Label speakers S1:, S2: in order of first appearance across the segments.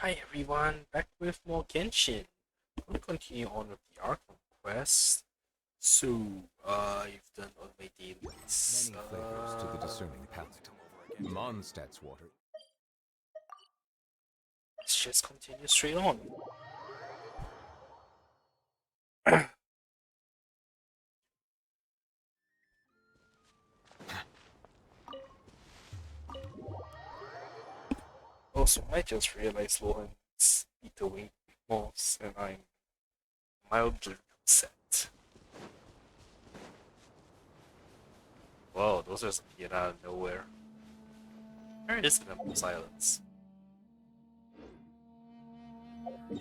S1: Hi everyone, back with more Genshin. We'll continue on with the Arc quest. So, you've done all my dailies.
S2: Many flavors to the discerning palate. Mondstadt's water.
S1: Let's just continue straight on. Also, I just realized Lauren's eating moss and I'm mildly upset. Whoa, those are appeared out of nowhere. Where is the Temple of Silence?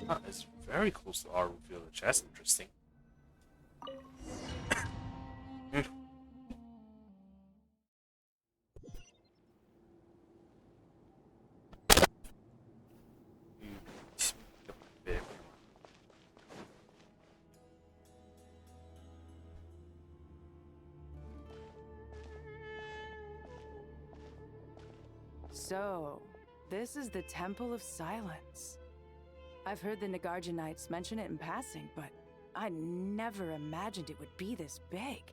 S1: Ah, it's very close to Aaru village. That's interesting.
S3: So, this is the Temple of Silence. I've heard the Nagarjanites mention it in passing, but I never imagined it would be this big.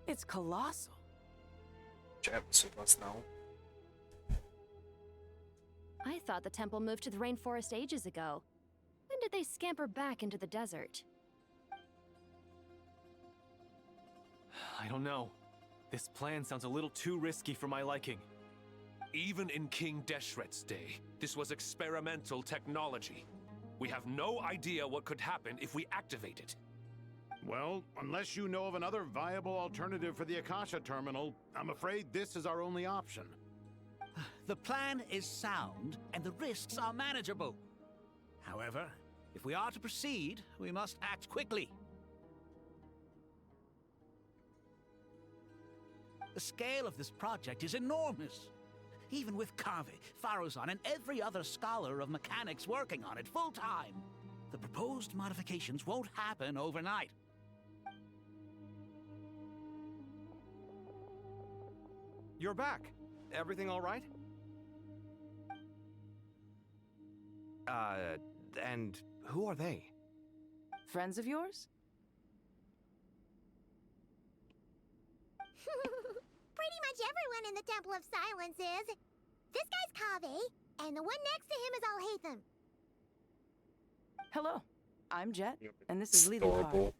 S3: It's colossal.
S1: Which episode was now?
S4: I thought the temple moved to the rainforest ages ago. When did they scamper back into the desert?
S5: I don't know. This plan sounds a little too risky for my liking.
S6: Even in King Deshret's day, this was experimental technology. We have no idea what could happen if we activate it.
S7: Well, unless you know of another viable alternative for the Akasha terminal, I'm afraid this is our only option.
S8: The plan is sound, and the risks are manageable. However, if we are to proceed, we must act quickly. The scale of this project is enormous. Even with Kave, Faruzan, and every other scholar of mechanics working on it full-time, the proposed modifications won't happen overnight.
S5: You're back. Everything all right? And who are they?
S3: Friends of yours?
S9: Pretty much everyone in the Temple of Silence is. This guy's Kave, and the one next to him is Alhaitham.
S3: Hello, I'm Jet, and this is Lily
S1: Adorable.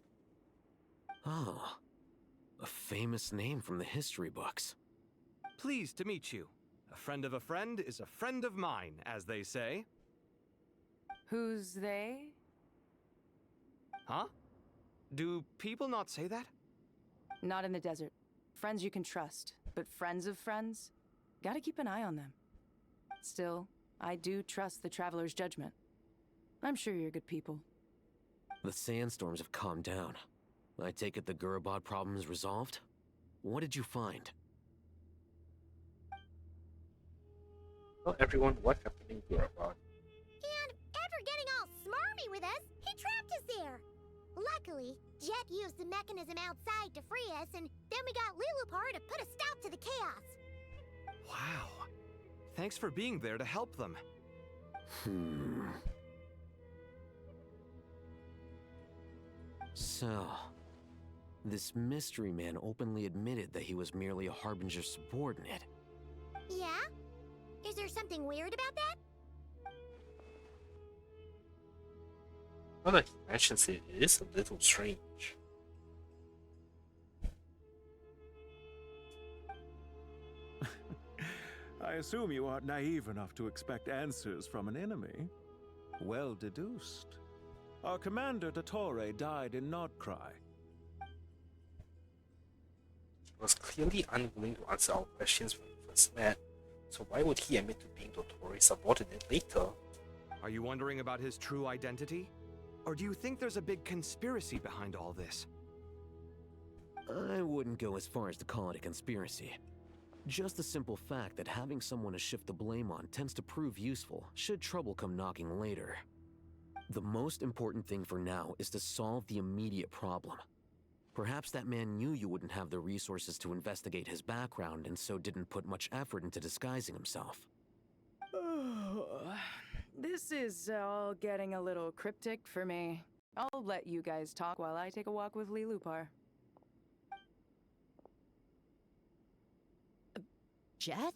S10: Oh, a famous name from the history books.
S5: Pleased to meet you. A friend of a friend is a friend of mine, as they say.
S3: Who's they?
S5: Huh? Do people not say that?
S3: Not in the desert. Friends you can trust, but friends of friends? Gotta keep an eye on them. Still, I do trust the Traveler's judgment. I'm sure you're good people.
S10: The sandstorms have calmed down. I take it the Gurabod problem is resolved? What did you find?
S1: Well, everyone, what happened in Gurabad?
S9: And after getting all smarmy with us, he trapped us there. Luckily, Jet used the mechanism outside to free us, and then we got Lilupar to put a stop to the chaos.
S5: Wow. Thanks for being there to help them.
S10: So, this mystery man openly admitted that he was merely a Harbinger subordinate.
S9: Yeah? Is there something weird about that?
S1: Now that he mentions it, it is a little strange.
S11: I assume you aren't naive enough to expect answers from an enemy. Well deduced. Our commander, Dottore, died in Nordcry.
S1: He was clearly unwilling to answer our questions when we first met, so why would he admit to being Dottore's subordinate later?
S5: Are you wondering about his true identity? Or do you think there's a big conspiracy behind all this?
S10: I wouldn't go as far as to call it a conspiracy. Just the simple fact that having someone to shift the blame on tends to prove useful, should trouble come knocking later. The most important thing for now is to solve the immediate problem. Perhaps that man knew you wouldn't have the resources to investigate his background and so didn't put much effort into disguising himself.
S3: This is all getting a little cryptic for me. I'll let you guys talk while I take a walk with Lilupar.
S12: Jet?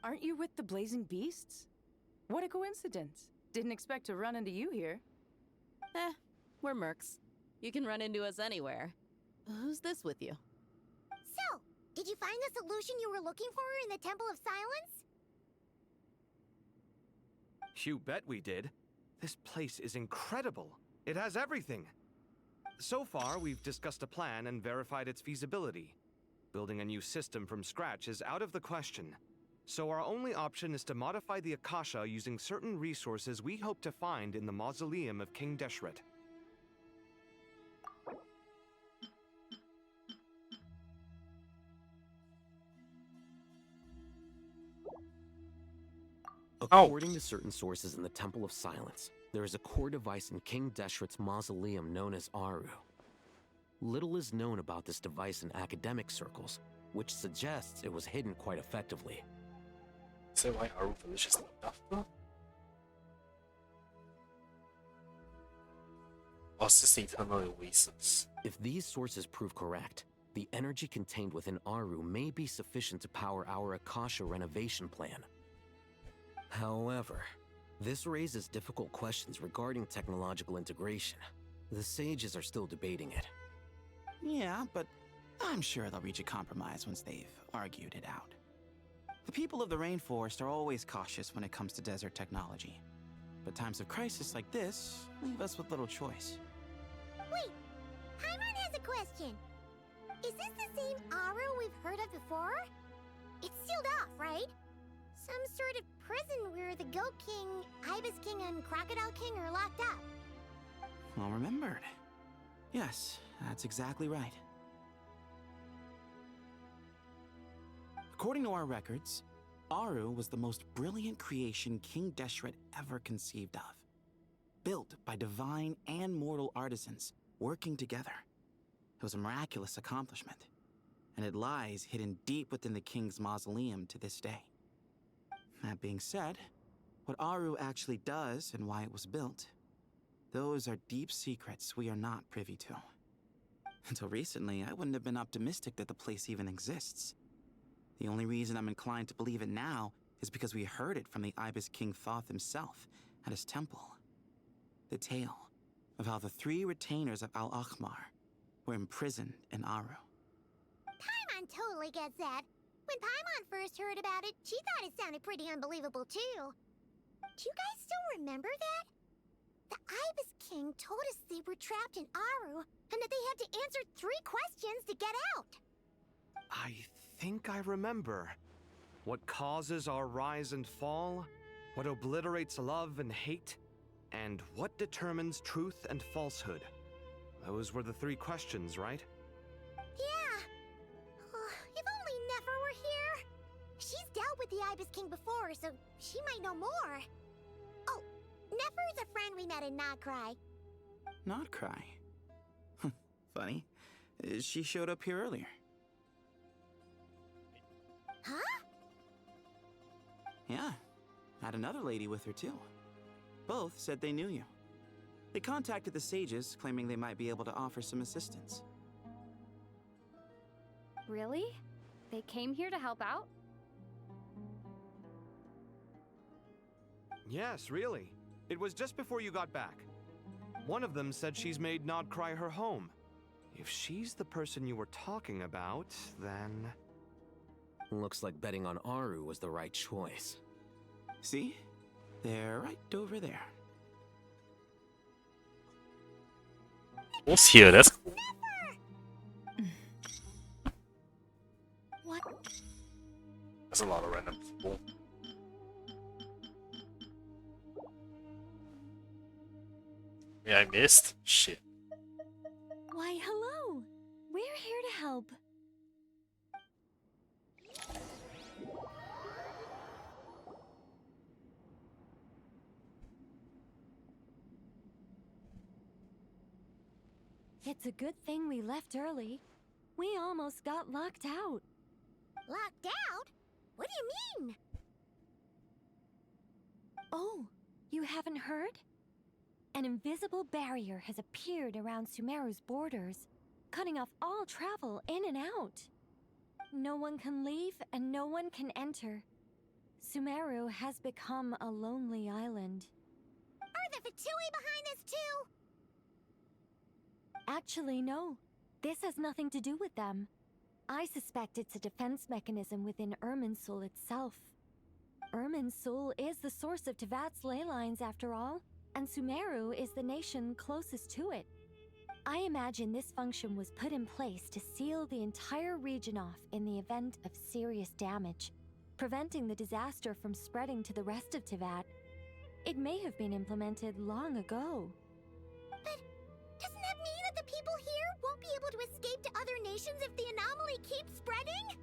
S3: Aren't you with the Blazing Beasts? What a coincidence. Didn't expect to run into you here.
S12: We're mercs. You can run into us anywhere. Who's this with you?
S9: So, did you find the solution you were looking for in the Temple of Silence?
S5: You bet we did. This place is incredible. It has everything. So far, we've discussed a plan and verified its feasibility. Building a new system from scratch is out of the question. So our only option is to modify the Akasha using certain resources we hope to find in the mausoleum of King Deshret.
S10: According to certain sources in the Temple of Silence, there is a core device in King Deshret's mausoleum known as Aaru. Little is known about this device in academic circles, which suggests it was hidden quite effectively.
S1: Is that why Aaru village is named after? Or is this the Eternal Oasis?
S10: If these sources prove correct, the energy contained within Aaru may be sufficient to power our Akasha renovation plan. However, this raises difficult questions regarding technological integration. The sages are still debating it.
S8: Yeah, but I'm sure they'll reach a compromise once they've argued it out. The people of the rainforest are always cautious when it comes to desert technology. But times of crisis like this leave us with little choice.
S9: Wait, Paimon has a question. Is this the same Aaru we've heard of before? It's sealed off, right? Some sort of prison where the Goat King, Ibis King, and Crocodile King are locked up.
S8: Well remembered. Yes, that's exactly right. According to our records, Aaru was the most brilliant creation King Deshret ever conceived of. Built by divine and mortal artisans working together. It was a miraculous accomplishment, and it lies hidden deep within the king's mausoleum to this day. That being said, what Aaru actually does and why it was built, those are deep secrets we are not privy to. Until recently, I wouldn't have been optimistic that the place even exists. The only reason I'm inclined to believe it now is because we heard it from the Ibis King Thoth himself at his temple. The tale of how the 3 retainers of Al-Akhmar were imprisoned in Aaru.
S9: Paimon totally gets that. When Paimon first heard about it, she thought it sounded pretty unbelievable too. Do you guys still remember that? The Ibis King told us they were trapped in Aaru and that they had to answer 3 questions to get out.
S5: I think I remember. What causes our rise and fall? What obliterates love and hate? And what determines truth and falsehood? Those were the 3 questions, right?
S9: Yeah. Oh, if only Nefer were here. She's dealt with the Ibis King before, so she might know more. Oh, Nefer's a friend we met in Notcry.
S8: Notcry? Funny. She showed up here earlier.
S9: Huh?
S8: Yeah. Had another lady with her too. Both said they knew you. They contacted the sages, claiming they might be able to offer some assistance.
S4: Really? They came here to help out?
S5: Yes, really. It was just before you got back. One of them said she's made Nodcry her home. If she's the person you were talking about, then...
S10: Looks like betting on Aaru was the right choice.
S8: See? They're right over there.
S1: What's here? That's cool.
S9: What?
S1: There's a lot of random people. Yeah, I missed? Shit.
S12: Why, hello! We're here to help. It's a good thing we left early. We almost got locked out.
S9: Locked out? What do you mean?
S12: Oh,
S9: You haven't heard? An invisible barrier has appeared around Sumeru's borders, cutting off all travel in and out. No one can leave and no one can enter. Sumeru has become a lonely island. Are the Fatui behind this too? Actually, no. This has nothing to do with them. I suspect it's a defense mechanism within Irminsul itself. Irminsul is the source of Tevat's ley lines after all, and Sumeru is the nation closest to it. I imagine this function was put in place to seal the entire region off in the event of serious damage, preventing the disaster from spreading to the rest of Tevat. It may have been implemented long ago. But doesn't that mean that the people here won't be able to escape to other nations if the anomaly keeps spreading?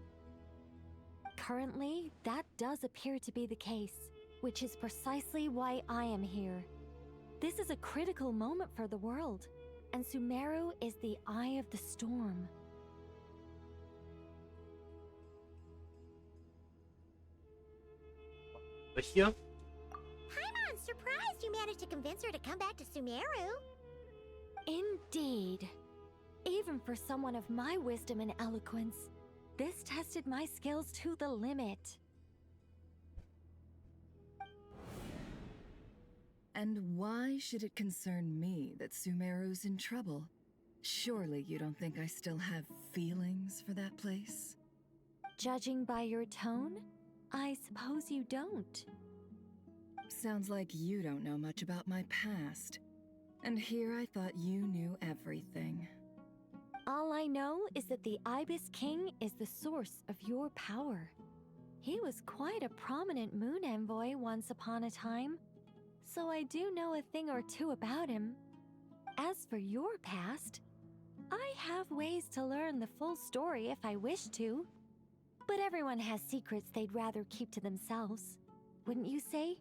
S9: Currently, that does appear to be the case, which is precisely why I am here. This is a critical moment for the world, and Sumeru is the eye of the storm.
S1: But here?
S9: Paimon's surprised you managed to convince her to come back to Sumeru. Indeed. Even for someone of my wisdom and eloquence, this tested my skills to the limit.
S13: And why should it concern me that Sumeru's in trouble? Surely you don't think I still have feelings for that place?
S9: Judging by your tone, I suppose you don't.
S13: Sounds like you don't know much about my past. And here I thought you knew everything.
S9: All I know is that the Ibis King is the source of your power. He was quite a prominent moon envoy once upon a time, so I do know a thing or two about him. As for your past, I have ways to learn the full story if I wish to. But everyone has secrets they'd rather keep to themselves, wouldn't you say?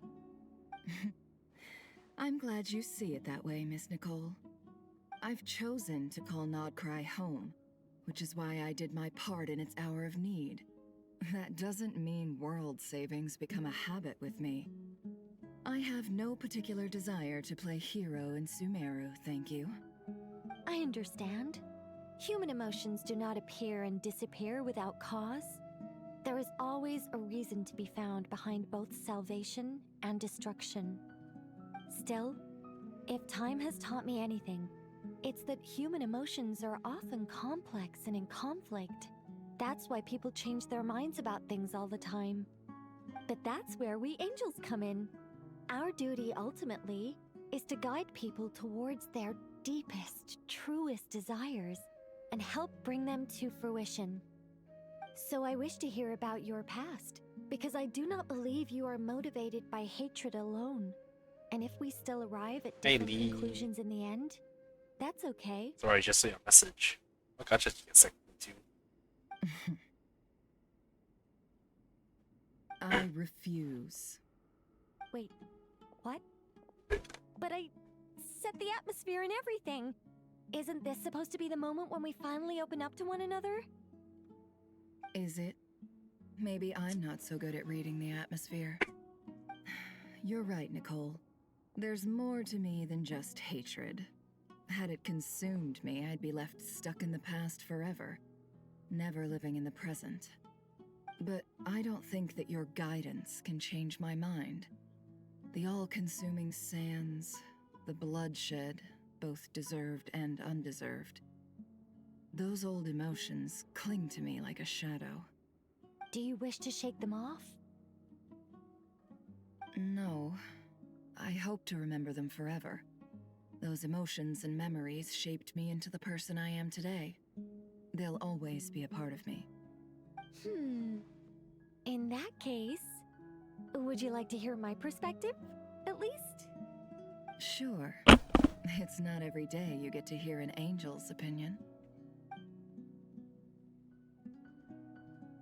S13: I'm glad you see it that way, Miss Nicole. I've chosen to call Nodcry home, which is why I did my part in its hour of need. That doesn't mean world savings become a habit with me. I have no particular desire to play hero in Sumeru, thank you.
S9: I understand. Human emotions do not appear and disappear without cause. There is always a reason to be found behind both salvation and destruction. Still, if time has taught me anything, it's that human emotions are often complex and in conflict. That's why people change their minds about things all the time. But that's where we angels come in. Our duty, ultimately, is to guide people towards their deepest, truest desires and help bring them to fruition. So I wish to hear about your past, because I do not believe you are motivated by hatred alone. And if we still arrive at different conclusions in the end, that's okay.
S1: Sorry, just say a message. Oh god, just a second too.
S13: I refuse.
S9: Wait, what? But I set the atmosphere and everything. Isn't this supposed to be the moment when we finally open up to one another?
S13: Is it? Maybe I'm not so good at reading the atmosphere. You're right, Nicole. There's more to me than just hatred. Had it consumed me, I'd be left stuck in the past forever, never living in the present. But I don't think that your guidance can change my mind. The all-consuming sands, the bloodshed, both deserved and undeserved. Those old emotions cling to me like a shadow.
S9: Do you wish to shake them off?
S13: No. I hope to remember them forever. Those emotions and memories shaped me into the person I am today. They'll always be a part of me.
S9: In that case, would you like to hear my perspective, at least?
S13: Sure. It's not every day you get to hear an angel's opinion.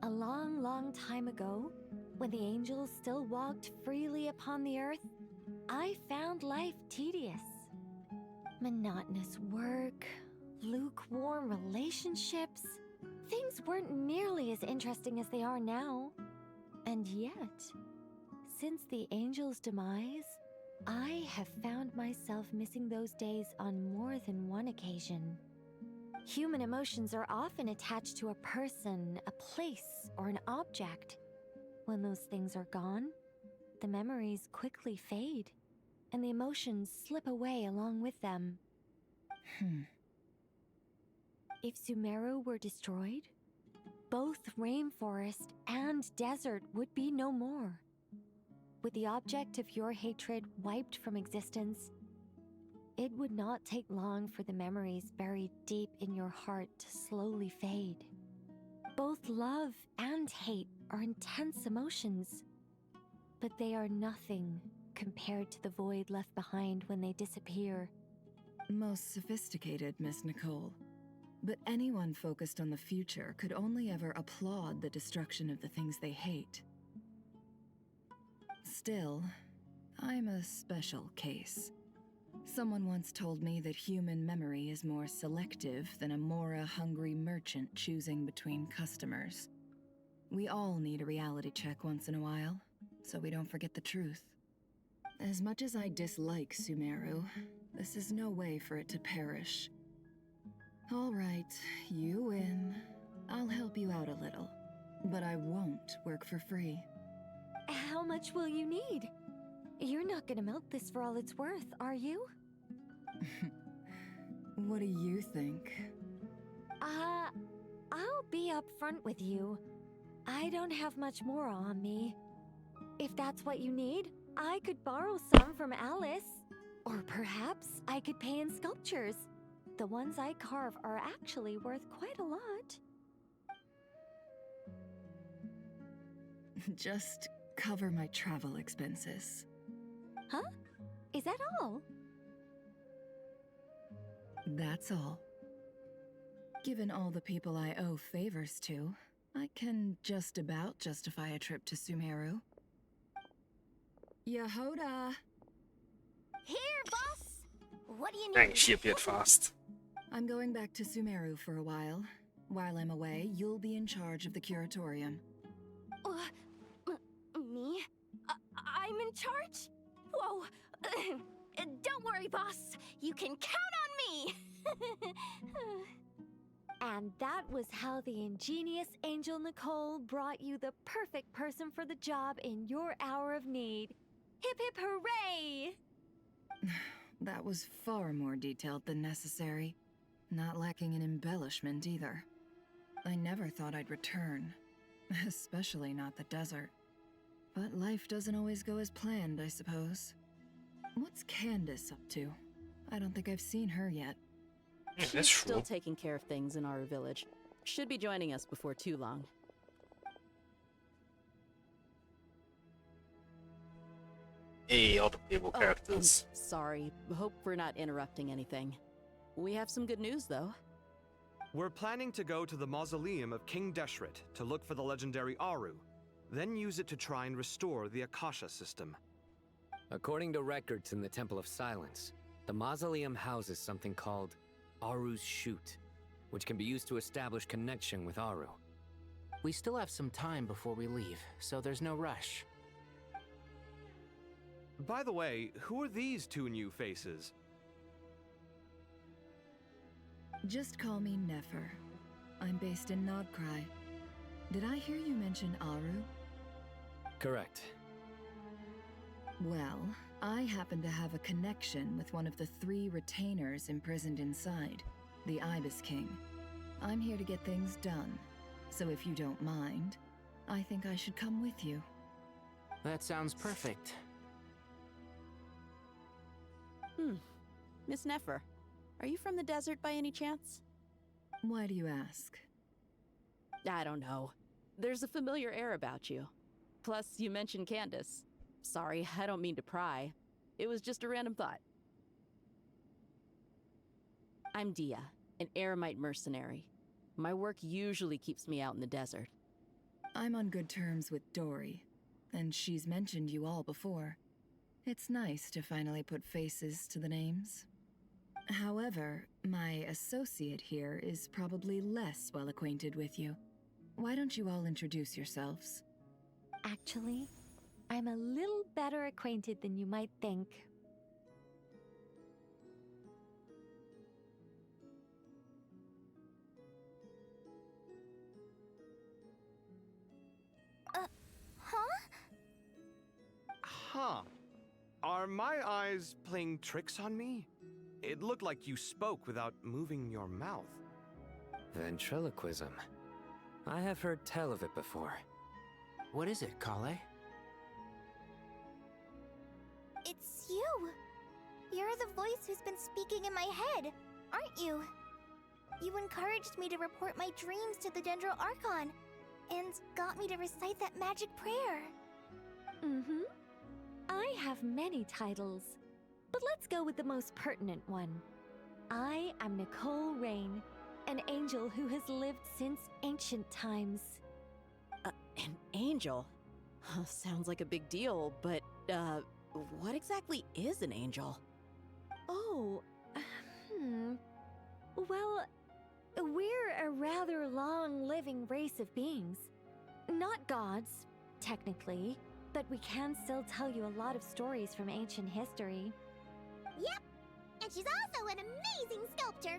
S9: A long, long time ago, when the angels still walked freely upon the earth, I found life tedious. Monotonous work, lukewarm relationships. Things weren't nearly as interesting as they are now. And yet, since the angels' demise, I have found myself missing those days on more than one occasion. Human emotions are often attached to a person, a place, or an object. When those things are gone, the memories quickly fade, and the emotions slip away along with them. If Sumeru were destroyed, both rainforest and desert would be no more. With the object of your hatred wiped from existence, it would not take long for the memories buried deep in your heart to slowly fade. Both love and hate are intense emotions, but they are nothing compared to the void left behind when they disappear.
S13: Most sophisticated, Miss Nicole. But anyone focused on the future could only ever applaud the destruction of the things they hate. Still, I'm a special case. Someone once told me that human memory is more selective than a Mora-hungry merchant choosing between customers. We all need a reality check once in a while, so we don't forget the truth. As much as I dislike Sumeru, this is no way for it to perish. All right, you win. I'll help you out a little, but I won't work for free.
S9: How much will you need? You're not gonna milk this for all it's worth, are you?
S13: What do you think?
S9: I'll be upfront with you. I don't have much more on me. If that's what you need, I could borrow some from Alice. Or perhaps I could pay in sculptures. The ones I carve are actually worth quite a lot.
S13: Just cover my travel expenses.
S9: Huh? Is that all?
S13: That's all. Given all the people I owe favors to, I can just about justify a trip to Sumeru. Yehoda!
S9: Here, boss! What do you need?
S1: Dang, she appeared fast.
S13: I'm going back to Sumeru for a while. While I'm away, you'll be in charge of the curatorium.
S9: Me? I'm in charge? Whoa! Don't worry, boss. You can count on me! And that was how the ingenious Angel Nicole brought you the perfect person for the job in your hour of need. Hip hip hooray!
S13: That was far more detailed than necessary. Not lacking in embellishment either. I never thought I'd return. Especially not the desert. But life doesn't always go as planned, I suppose. What's Candace up to? I don't think I've seen her yet.
S1: Yeah,
S12: She's
S1: that's
S12: still
S1: true.
S12: taking care of things in our village. Should be joining us before too long.
S1: Hey, all the playable characters.
S12: Sorry, hope we're not interrupting anything. We have some good news, though.
S5: We're planning to go to the mausoleum of King Deshret to look for the legendary Aaru, then use it to try and restore the Akasha system.
S10: According to records in the Temple of Silence, the mausoleum houses something called Aaru's Chute, which can be used to establish connection with Aaru.
S14: We still have some time before we leave, so there's no rush.
S5: By the way, who are these two new faces?
S13: Just call me Nefer. I'm based in Nodcry. Did I hear you mention Aaru?
S10: Correct.
S13: Well, I happen to have a connection with one of the 3 retainers imprisoned inside, the Ibis King. I'm here to get things done, so if you don't mind, I think I should come with you.
S14: That sounds perfect.
S12: Miss Nefer, are you from the desert by any chance?
S13: Why do you ask?
S12: I don't know. There's a familiar air about you. Plus, you mentioned Candace. Sorry, I don't mean to pry. It was just a random thought. I'm Dia, an Eremite mercenary. My work usually keeps me out in the desert.
S13: I'm on good terms with Dory, and she's mentioned you all before. It's nice to finally put faces to the names. However, my associate here is probably less well acquainted with you. Why don't you all introduce yourselves?
S9: Actually, I'm a little better acquainted than you might think
S5: Huh. Are my eyes playing tricks on me? It looked like you spoke without moving your mouth.
S10: Ventriloquism. I have heard tell of it before.
S14: What is it, Kale?
S9: It's you! You're the voice who's been speaking in my head, aren't you? You encouraged me to report my dreams to the Dendro Archon, and got me to recite that magic prayer.
S15: Mm-hmm. I have many titles, but let's go with the most pertinent one. I am Nicole Rain, an angel who has lived since ancient times.
S12: An angel? Sounds like a big deal, but, what exactly is an angel?
S15: Oh, Well, we're a rather long-living race of beings. Not gods, technically, but we can still tell you a lot of stories from ancient history.
S9: Yep! And she's also an amazing sculptor!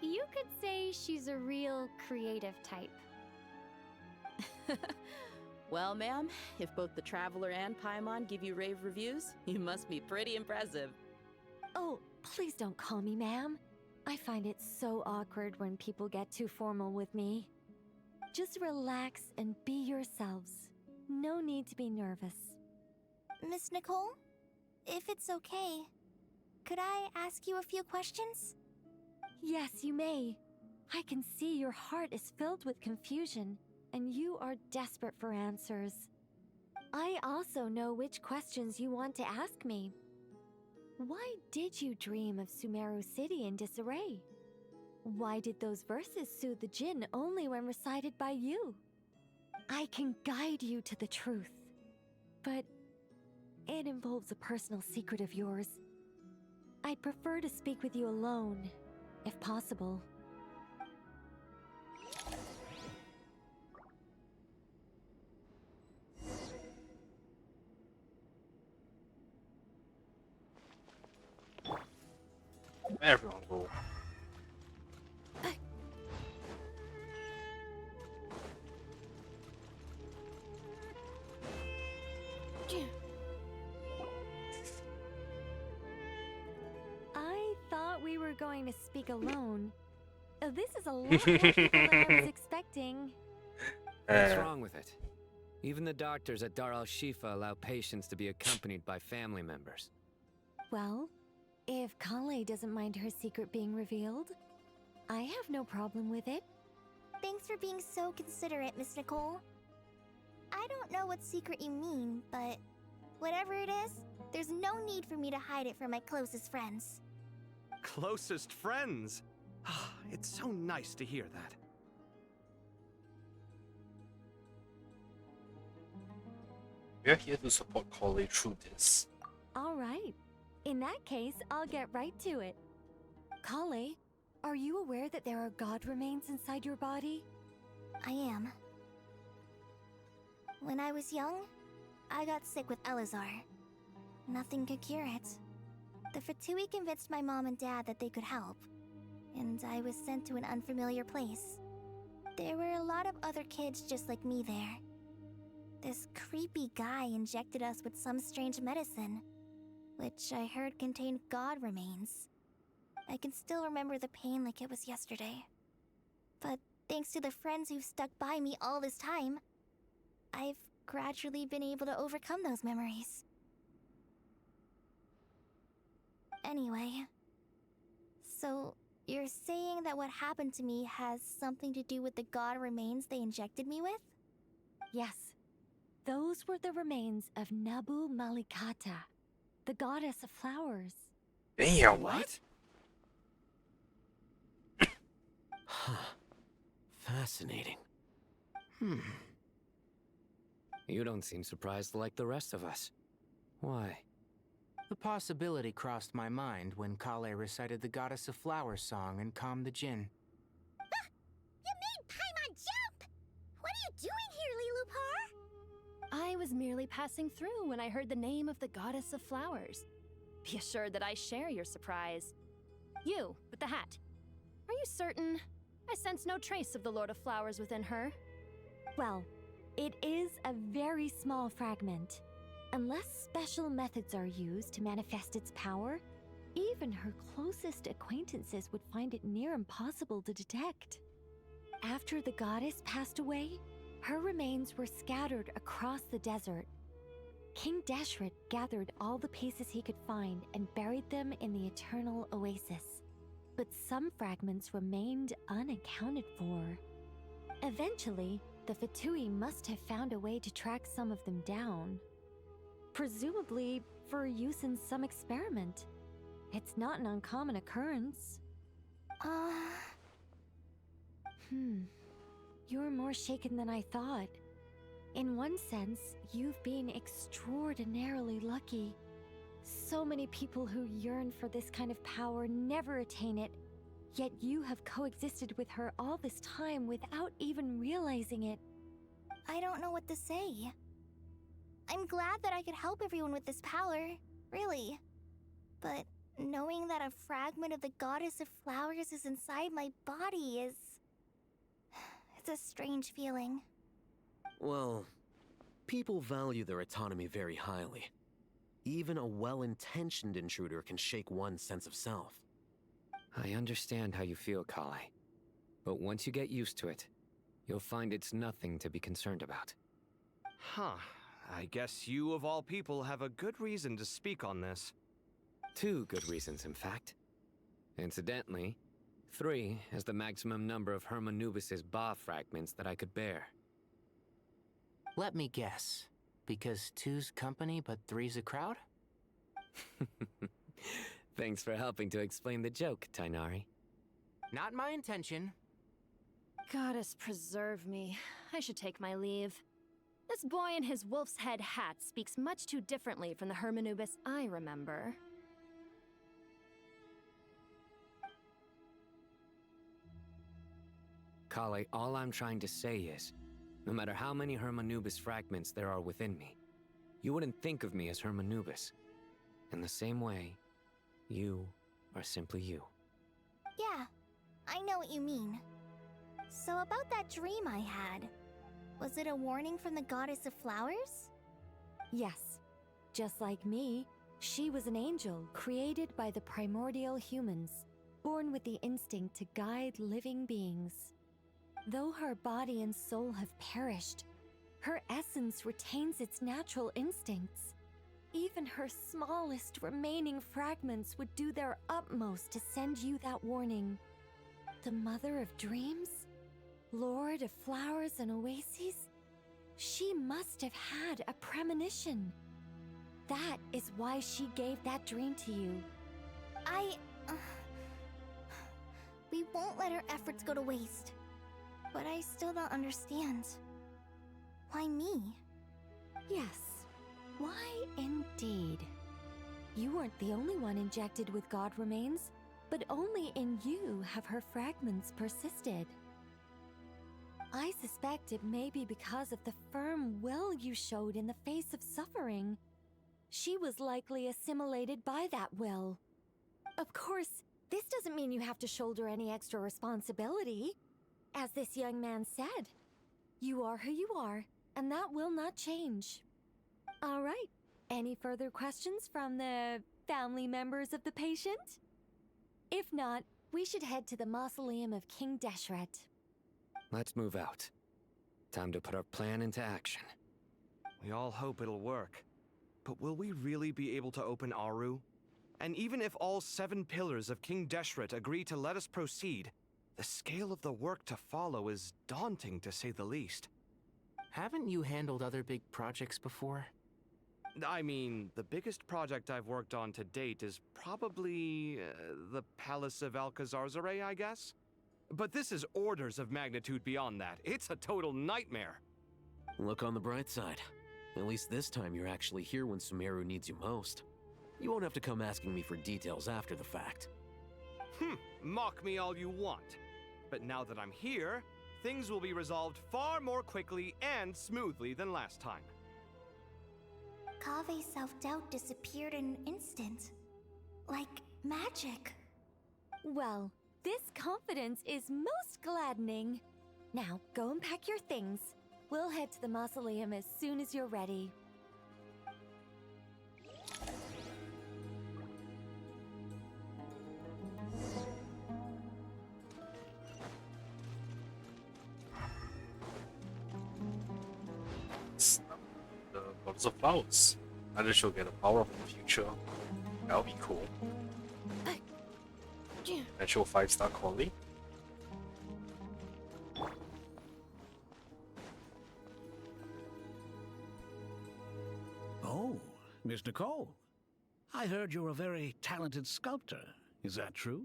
S4: You could say she's a real creative type.
S12: Well, ma'am, if both the Traveler and Paimon give you rave reviews, you must be pretty impressive.
S15: Oh, please don't call me ma'am. I find it so awkward when people get too formal with me. Just relax and be yourselves. No need to be nervous.
S9: Miss Nicole, if it's okay, could I ask you a few questions?
S15: Yes, you may. I can see your heart is filled with confusion, and you are desperate for answers. I also know which questions you want to ask me. Why did you dream of Sumeru City in disarray? Why did those verses soothe the Jinn only when recited by you? I can guide you to the truth, but it involves a personal secret of yours. I'd prefer to speak with you alone, if possible.
S1: Everyone go.
S15: I thought we were going to speak alone. This is a lot more people than I was expecting.
S10: What's wrong with it? Even the doctors at Dar al-Shifa allow patients to be accompanied by family members.
S15: Well, if Kale doesn't mind her secret being revealed, I have no problem with it.
S9: Thanks for being so considerate, Miss Nicole. I don't know what secret you mean, but whatever it is, there's no need for me to hide it from my closest friends.
S5: Closest friends? It's so nice to hear that.
S1: We're here to support Kale through this.
S15: All right. In that case, I'll get right to it. Kale, are you aware that there are god remains inside your body?
S9: I am. When I was young, I got sick with Elazar. Nothing could cure it. The Fatui convinced my mom and dad that they could help, and I was sent to an unfamiliar place. There were a lot of other kids just like me there. This creepy guy injected us with some strange medicine, which I heard contained god remains. I can still remember the pain like it was yesterday. But thanks to the friends who've stuck by me all this time, I've gradually been able to overcome those memories. Anyway, so you're saying that what happened to me has something to do with the god remains they injected me with?
S15: Yes. Those were the remains of Nabu Malikata, the goddess of flowers.
S1: Damn, what?
S10: Fascinating. You don't seem surprised like the rest of us. Why?
S14: The possibility crossed my mind when Kale recited the Goddess of Flowers song and calmed the Jinn.
S9: You made Paimon jump! What are you doing here, Lilupar?
S4: I was merely passing through when I heard the name of the Goddess of Flowers. Be assured that I share your surprise. You, with the hat. Are you certain? I sense no trace of the Lord of Flowers within her.
S15: Well, It is a very small fragment. Unless special methods are used to manifest its power, even her closest acquaintances would find it near impossible to detect. After the goddess passed away, her remains were scattered across the desert. King Deshret gathered all the pieces he could find and buried them in the Eternal Oasis. But some fragments remained unaccounted for. Eventually, the Fatui must have found a way to track some of them down. Presumably for use in some experiment. It's not an uncommon occurrence. You're more shaken than I thought. In one sense, you've been extraordinarily lucky. So many people who yearn for this kind of power never attain it, yet you have coexisted with her all this time without even realizing it.
S9: I don't know what to say. I'm glad that I could help everyone with this power, really. But knowing that a fragment of the Goddess of Flowers is inside my body is... it's a strange feeling.
S10: Well, people value their autonomy very highly. Even a well-intentioned intruder can shake one's sense of self.
S16: I understand how you feel, Kale. But once you get used to it, you'll find it's nothing to be concerned about.
S5: Huh. I guess you, of all people, have a good reason to speak on this.
S16: 2 good reasons, in fact. Incidentally, 3 is the maximum number of Hermanubis' Ba fragments that I could bear.
S14: Let me guess. Because 2's company, but 3's a crowd?
S16: Thanks for helping to explain the joke, Tainari.
S14: Not my intention.
S4: Goddess preserve me. I should take my leave. This boy in his wolf's head hat speaks much too differently from the Hermanubis I remember.
S16: Kale, all I'm trying to say is, no matter how many Hermanubis fragments there are within me, you wouldn't think of me as Hermanubis. In the same way, you are simply you.
S9: Yeah, I know what you mean. So about that dream I had, was it a warning from the Goddess of Flowers?
S15: Yes. Just like me, she was an angel created by the primordial humans, born with the instinct to guide living beings. Though her body and soul have perished, her essence retains its natural instincts. Even her smallest remaining fragments would do their utmost to send you that warning. The Mother of Dreams? Lord of Flowers and Oases? She must have had a premonition. That is why she gave that dream to you.
S9: We won't let her efforts go to waste. But I still don't understand. Why me?
S15: Yes. Why indeed? You weren't the only one injected with God remains, but only in you have her fragments persisted. I suspect it may be because of the firm will you showed in the face of suffering. She was likely assimilated by that will. Of course, this doesn't mean you have to shoulder any extra responsibility. As this young man said, you are who you are, and that will not change. All right, any further questions from the family members of the patient? If not, we should head to the mausoleum of King Deshret.
S16: Let's move out. Time to put our plan into action.
S5: We all hope it'll work. But will we really be able to open Aaru? And even if all 7 pillars of King Deshret agree to let us proceed, the scale of the work to follow is daunting, to say the least.
S14: Haven't you handled other big projects before?
S5: I mean, the biggest project I've worked on to date is probably the Palace of Alcazarzaray, I guess? But this is orders of magnitude beyond that. It's a total nightmare.
S10: Look on the bright side. At least this time you're actually here when Sumeru needs you most. You won't have to come asking me for details after the fact.
S5: Mock me all you want. But now that I'm here, things will be resolved far more quickly and smoothly than last time.
S9: Kave's self-doubt disappeared in an instant. Like magic.
S15: Well, this confidence is most gladdening. Now, go and pack your things. We'll head to the mausoleum as soon as you're ready.
S1: The Goddess of Flowers. And then she'll get a power up in the future. That'll be cool. And she'll 5-star Collie.
S8: Oh, Miss Nicole. I heard you're a very talented sculptor. Is that true?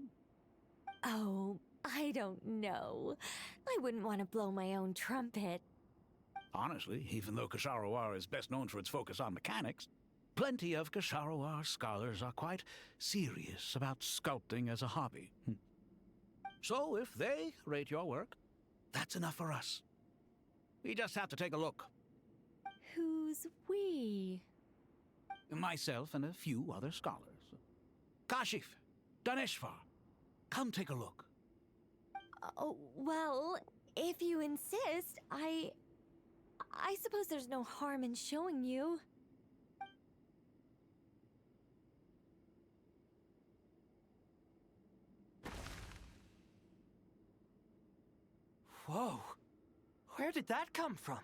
S15: Oh, I don't know. I wouldn't want to blow my own trumpet.
S8: Honestly, even though Kasharawar is best known for its focus on mechanics, plenty of Kasharawar scholars are quite serious about sculpting as a hobby. So if they rate your work, that's enough for us. We just have to take a look.
S15: Who's we?
S8: Myself and a few other scholars. Kashif, Daneshvar, come take a look.
S15: Oh, well, if you insist, I suppose there's no harm in showing you.
S14: Whoa. Where did that come from?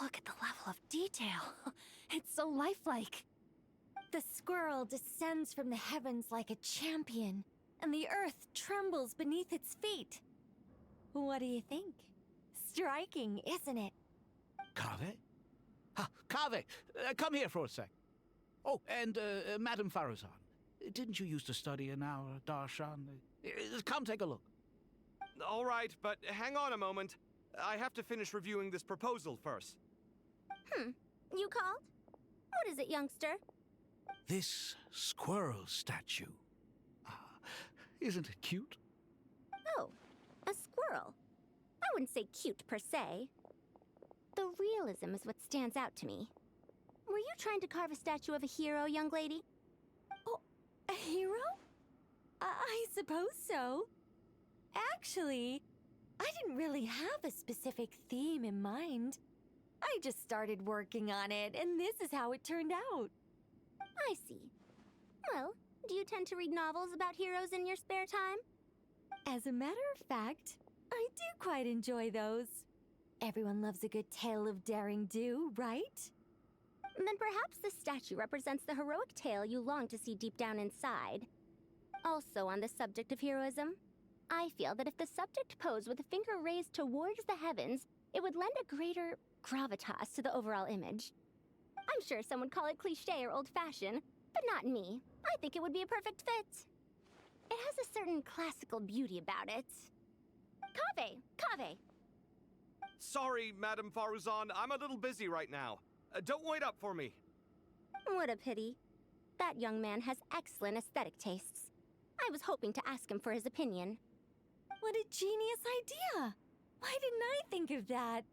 S15: Look at the level of detail. It's so lifelike. The squirrel descends from the heavens like a champion, and the earth trembles beneath its feet. What do you think? Striking, isn't it?
S8: Kaveh? Kaveh, come here for a sec. Oh, and Madame Faruzan, didn't you used to study in our darshan? Come take a look.
S5: All right, but hang on a moment. I have to finish reviewing this proposal first.
S9: You called? What is it, youngster?
S8: This squirrel statue. Isn't it cute?
S9: Oh, a squirrel. I wouldn't say cute per se. The realism is what stands out to me. Were you trying to carve a statue of a hero, young lady?
S15: Oh, a hero? I suppose so. Actually, I didn't really have a specific theme in mind. I just started working on it, and this is how it turned out.
S9: I see. Well, do you tend to read novels about heroes in your spare time?
S15: As a matter of fact, I do quite enjoy those. Everyone loves a good tale of daring do, right?
S9: Then perhaps this statue represents the heroic tale you long to see deep down inside. Also on the subject of heroism, I feel that if the subject posed with a finger raised towards the heavens, it would lend a greater gravitas to the overall image. I'm sure some would call it cliché or old-fashioned, but not me. I think it would be a perfect fit. It has a certain classical beauty about it. Kaveh!
S5: Sorry, Madame Faruzan, I'm a little busy right now. Don't wait up for me.
S9: What a pity. That young man has excellent aesthetic tastes. I was hoping to ask him for his opinion.
S15: What a genius idea! Why didn't I think of that?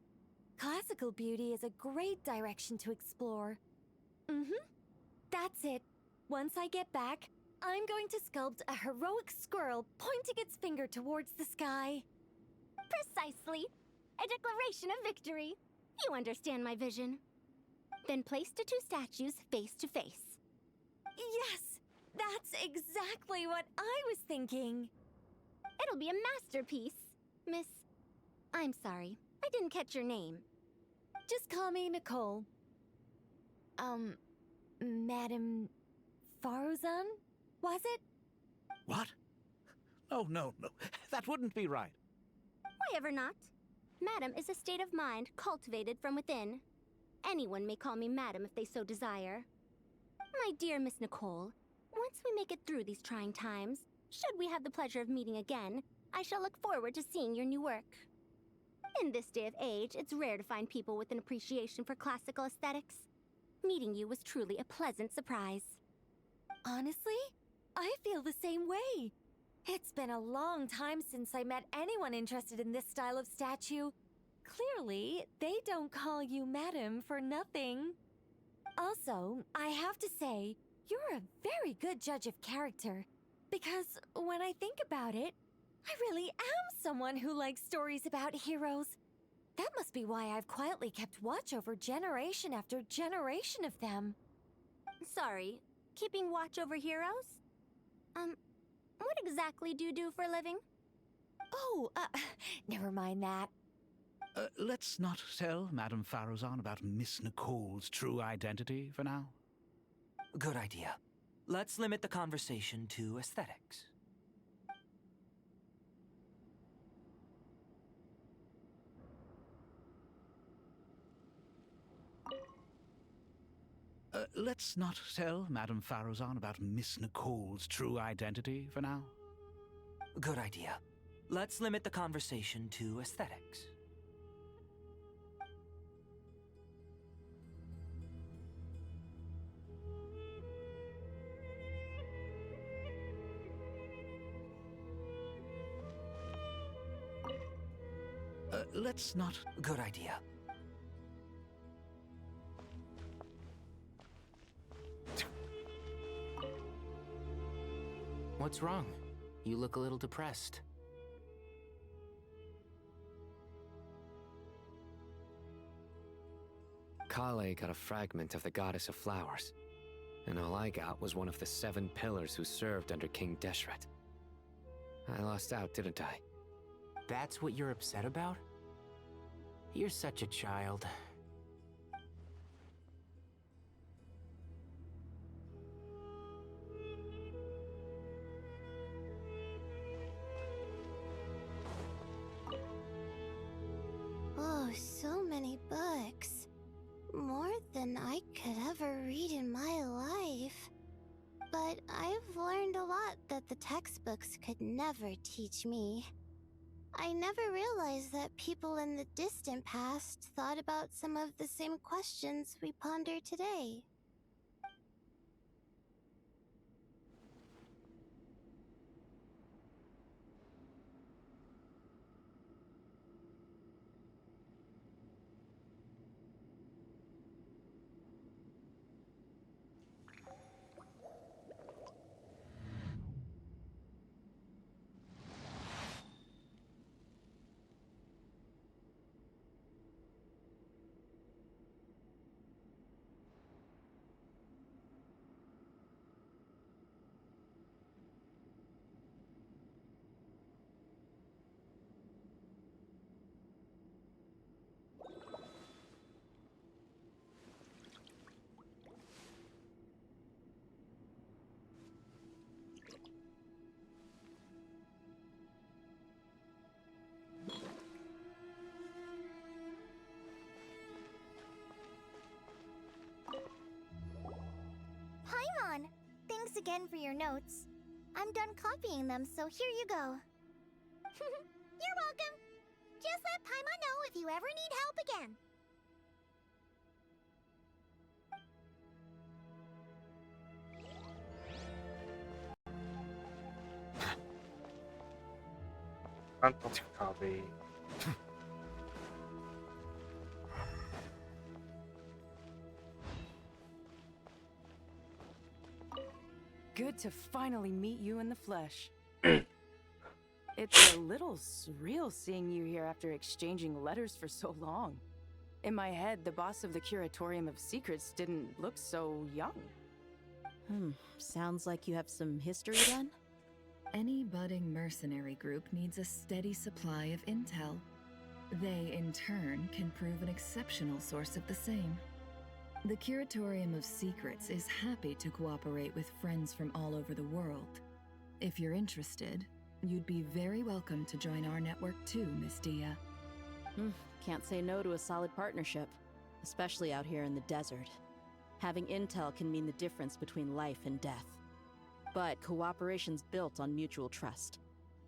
S15: Classical beauty is a great direction to explore. That's it. Once I get back, I'm going to sculpt a heroic squirrel pointing its finger towards the sky.
S9: Precisely. A declaration of victory. You understand my vision. Then place the two statues face to face.
S15: Yes! That's exactly what I was thinking.
S9: It'll be a masterpiece, Miss... I'm sorry, I didn't catch your name.
S15: Just call me Nicole. Madame Faruzan? Was it?
S8: What? Oh, no. That wouldn't be right.
S9: Why ever not? Madam is a state of mind cultivated from within. Anyone may call me Madam if they so desire. My dear Miss Nicole, once we make it through these trying times, should we have the pleasure of meeting again, I shall look forward to seeing your new work. In this day of age, it's rare to find people with an appreciation for classical aesthetics. Meeting you was truly a pleasant surprise.
S15: Honestly, I feel the same way. It's been a long time since I met anyone interested in this style of statue. Clearly, they don't call you Madam for nothing. Also, I have to say, you're a very good judge of character. Because when I think about it, I really am someone who likes stories about heroes. That must be why I've quietly kept watch over generation after generation of them.
S9: Sorry, keeping watch over heroes? What exactly do you do for a living?
S15: Oh, never mind that.
S8: Let's not tell Madame Faruzan about Miss Nicole's true identity for now.
S17: Good idea. Let's limit the conversation to aesthetics.
S8: Let's not tell Madame Faruzan about Miss Nicole's true identity for now.
S17: Good idea. Let's limit the conversation to aesthetics.
S8: Let's not...
S17: Good idea.
S14: What's wrong? You look a little depressed.
S16: Kale got a fragment of the Goddess of Flowers, and all I got was one of the 7 pillars who served under King Deshret. I lost out, didn't I?
S14: That's what you're upset about? You're such a child.
S9: Oh, so many books. More than I could ever read in my life. But I've learned a lot that the textbooks could never teach me. I never realized that people in the distant past thought about some of the same questions we ponder today. Paimon, thanks again for your notes. I'm done copying them, so here you go. You're welcome. Just let Paimon know if you ever need help again.
S1: Phantom copy.
S3: Good to finally meet you in the flesh. It's a little surreal seeing you here after exchanging letters for so long. In my head, the boss of the Curatorium of Secrets didn't look so young.
S12: Sounds like you have some history then?
S13: Any budding mercenary group needs a steady supply of intel. They, in turn, can prove an exceptional source of the same. The Curatorium of Secrets is happy to cooperate with friends from all over the world. If you're interested, you'd be very welcome to join our network too, Miss Dia.
S12: Can't say no to a solid partnership, especially out here in the desert. Having intel can mean the difference between life and death. But cooperation's built on mutual trust,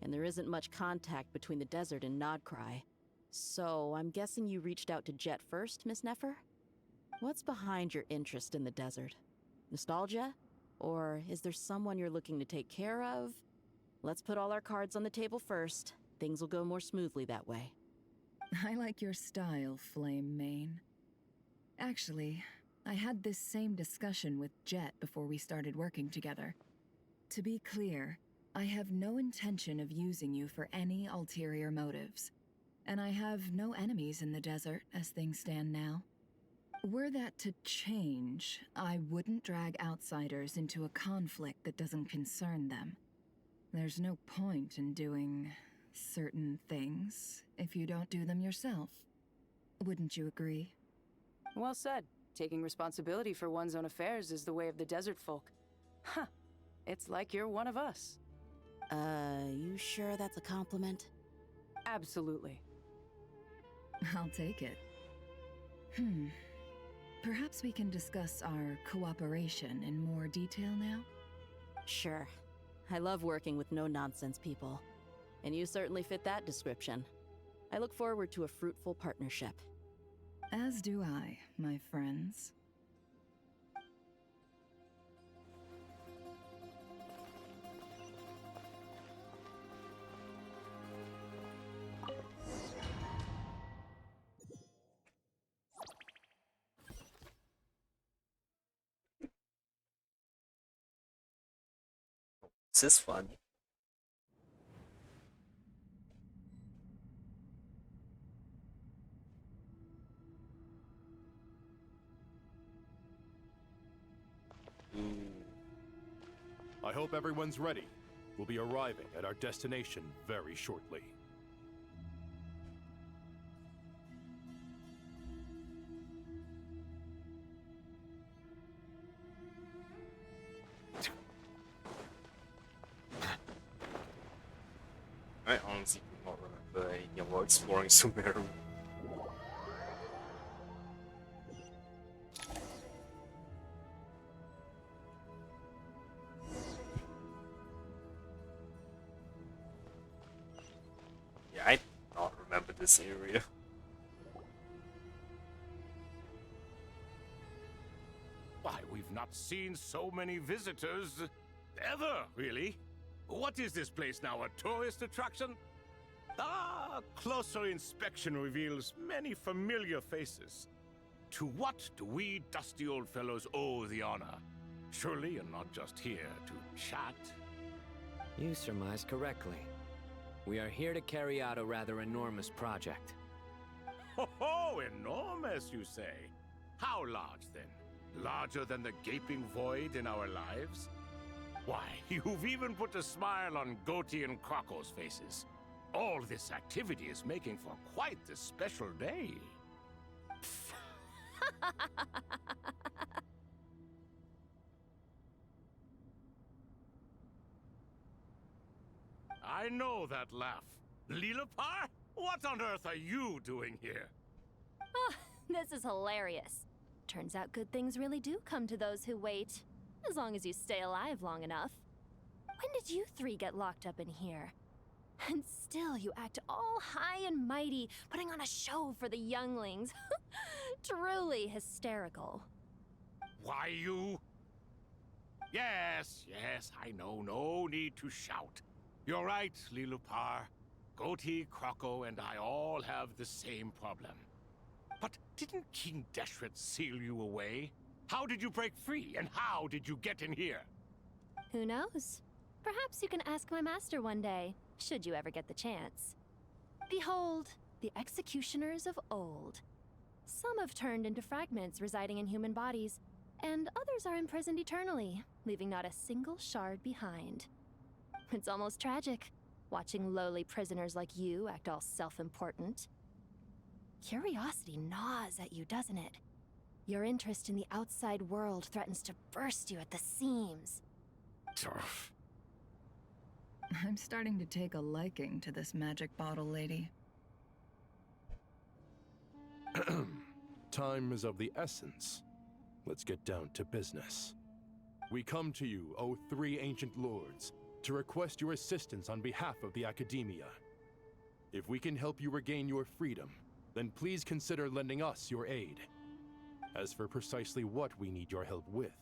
S12: and there isn't much contact between the desert and Nodcry. So I'm guessing you reached out to Jet first, Miss Nefer? What's behind your interest in the desert? Nostalgia? Or is there someone you're looking to take care of? Let's put all our cards on the table first. Things will go more smoothly that way.
S13: I like your style, Flame Mane. Actually, I had this same discussion with Jet before we started working together. To be clear, I have no intention of using you for any ulterior motives. and I have no enemies in the desert as things stand now. Were that to change, I wouldn't drag outsiders into a conflict that doesn't concern them. There's no point in doing certain things if you don't do them yourself. Wouldn't you agree?
S3: Well said. Taking responsibility for one's own affairs is the way of the desert folk. Huh. It's like you're one of us.
S12: You sure that's a compliment?
S3: Absolutely.
S13: I'll take it. Perhaps we can discuss our cooperation in more detail now?
S12: Sure. I love working with no-nonsense people. And you certainly fit that description. I look forward to a fruitful partnership.
S13: As do I, my friends.
S1: This is fun.
S18: I hope everyone's ready. We'll be arriving at our destination very shortly.
S1: I honestly do not remember anything about exploring Sumeru. Yeah, I do not remember this area.
S7: Why, we've not seen so many visitors ever, really. What is this place now, a tourist attraction? Ah, closer inspection reveals many familiar faces. To what do we dusty old fellows owe the honor? Surely you're not just here to chat.
S16: You surmise correctly. We are here to carry out a rather enormous project.
S7: Ho, enormous, you say? How large, then? Larger than the gaping void in our lives? Why, you've even put a smile on Goatee and Crocco's faces. All this activity is making for quite the special day. I know that laugh. Lilipar? What on earth are you doing here?
S4: Oh, this is hilarious. Turns out good things really do come to those who wait. As long as you stay alive long enough. When did you three get locked up in here? And still you act all high and mighty, putting on a show for the younglings. Truly hysterical.
S7: Why, you... Yes, I know. No need to shout. You're right, Lilipar. Goatee, Crocco, and I all have the same problem. But didn't King Deshret seal you away? How did you break free, and how did you get in here?
S4: Who knows? Perhaps you can ask my master one day, should you ever get the chance. Behold, the executioners of old. Some have turned into fragments residing in human bodies, and others are imprisoned eternally, leaving not a single shard behind. It's almost tragic, watching lowly prisoners like you act all self-important. Curiosity gnaws at you, doesn't it? Your interest in the outside world threatens to burst you at the seams.
S7: Turf.
S13: I'm starting to take a liking to this magic bottle lady.
S18: Time is of the essence. Let's get down to business. We come to you, O three ancient lords, to request your assistance on behalf of the Academia. If we can help you regain your freedom, then please consider lending us your aid. As for precisely what we need your help with,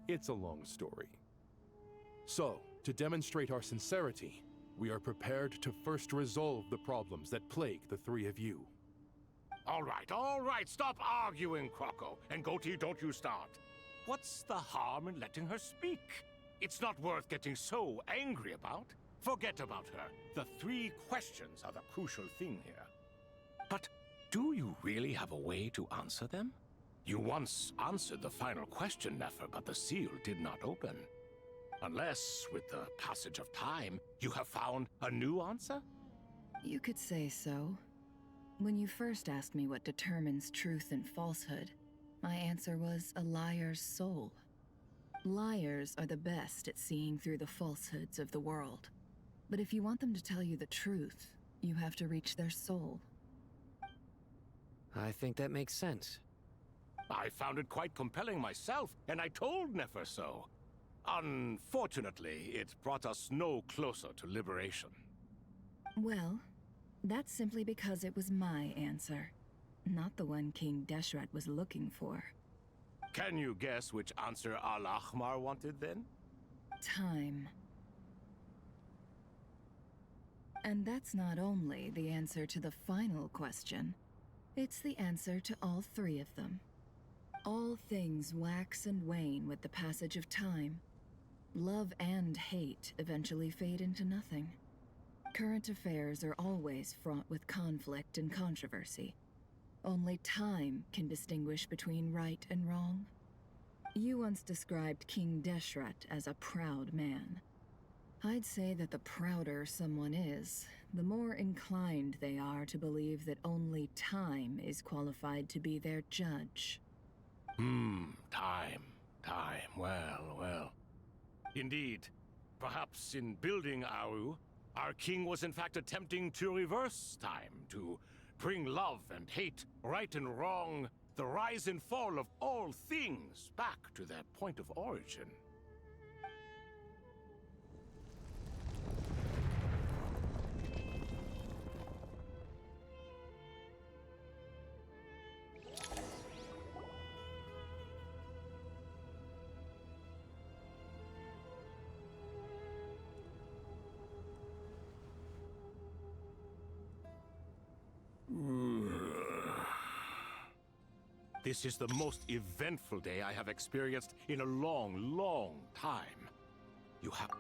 S18: it's a long story. So, to demonstrate our sincerity, we are prepared to first resolve the problems that plague the three of you.
S7: All right, stop arguing, Crocco. And Goatee, don't you start. What's the harm in letting her speak? It's not worth getting so angry about. Forget about her. The 3 questions are the crucial thing here. But do you really have a way to answer them? You once answered the final question, Nefer, but the seal did not open. Unless, with the passage of time, you have found a new answer?
S13: You could say so. When you first asked me what determines truth and falsehood, my answer was a liar's soul. Liars are the best at seeing through the falsehoods of the world. But if you want them to tell you the truth, you have to reach their soul.
S16: I think that makes sense.
S7: I found it quite compelling myself, and I told Nefer so. Unfortunately, it brought us no closer to liberation.
S13: Well, that's simply because it was my answer, not the one King Deshret was looking for.
S7: Can you guess which answer Al-Ahmar wanted then?
S13: Time. And that's not only the answer to the final question, it's the answer to all 3 of them. All things wax and wane with the passage of time. Love and hate eventually fade into nothing. Current affairs are always fraught with conflict and controversy. Only time can distinguish between right and wrong. You once described King Deshret as a proud man. I'd say that the prouder someone is, the more inclined they are to believe that only time is qualified to be their judge.
S7: Time. Well. Indeed. Perhaps in building Aaru, our king was in fact attempting to reverse time, to bring love and hate, right and wrong, the rise and fall of all things back to their point of origin. This is the most eventful day I have experienced in a long time. You have...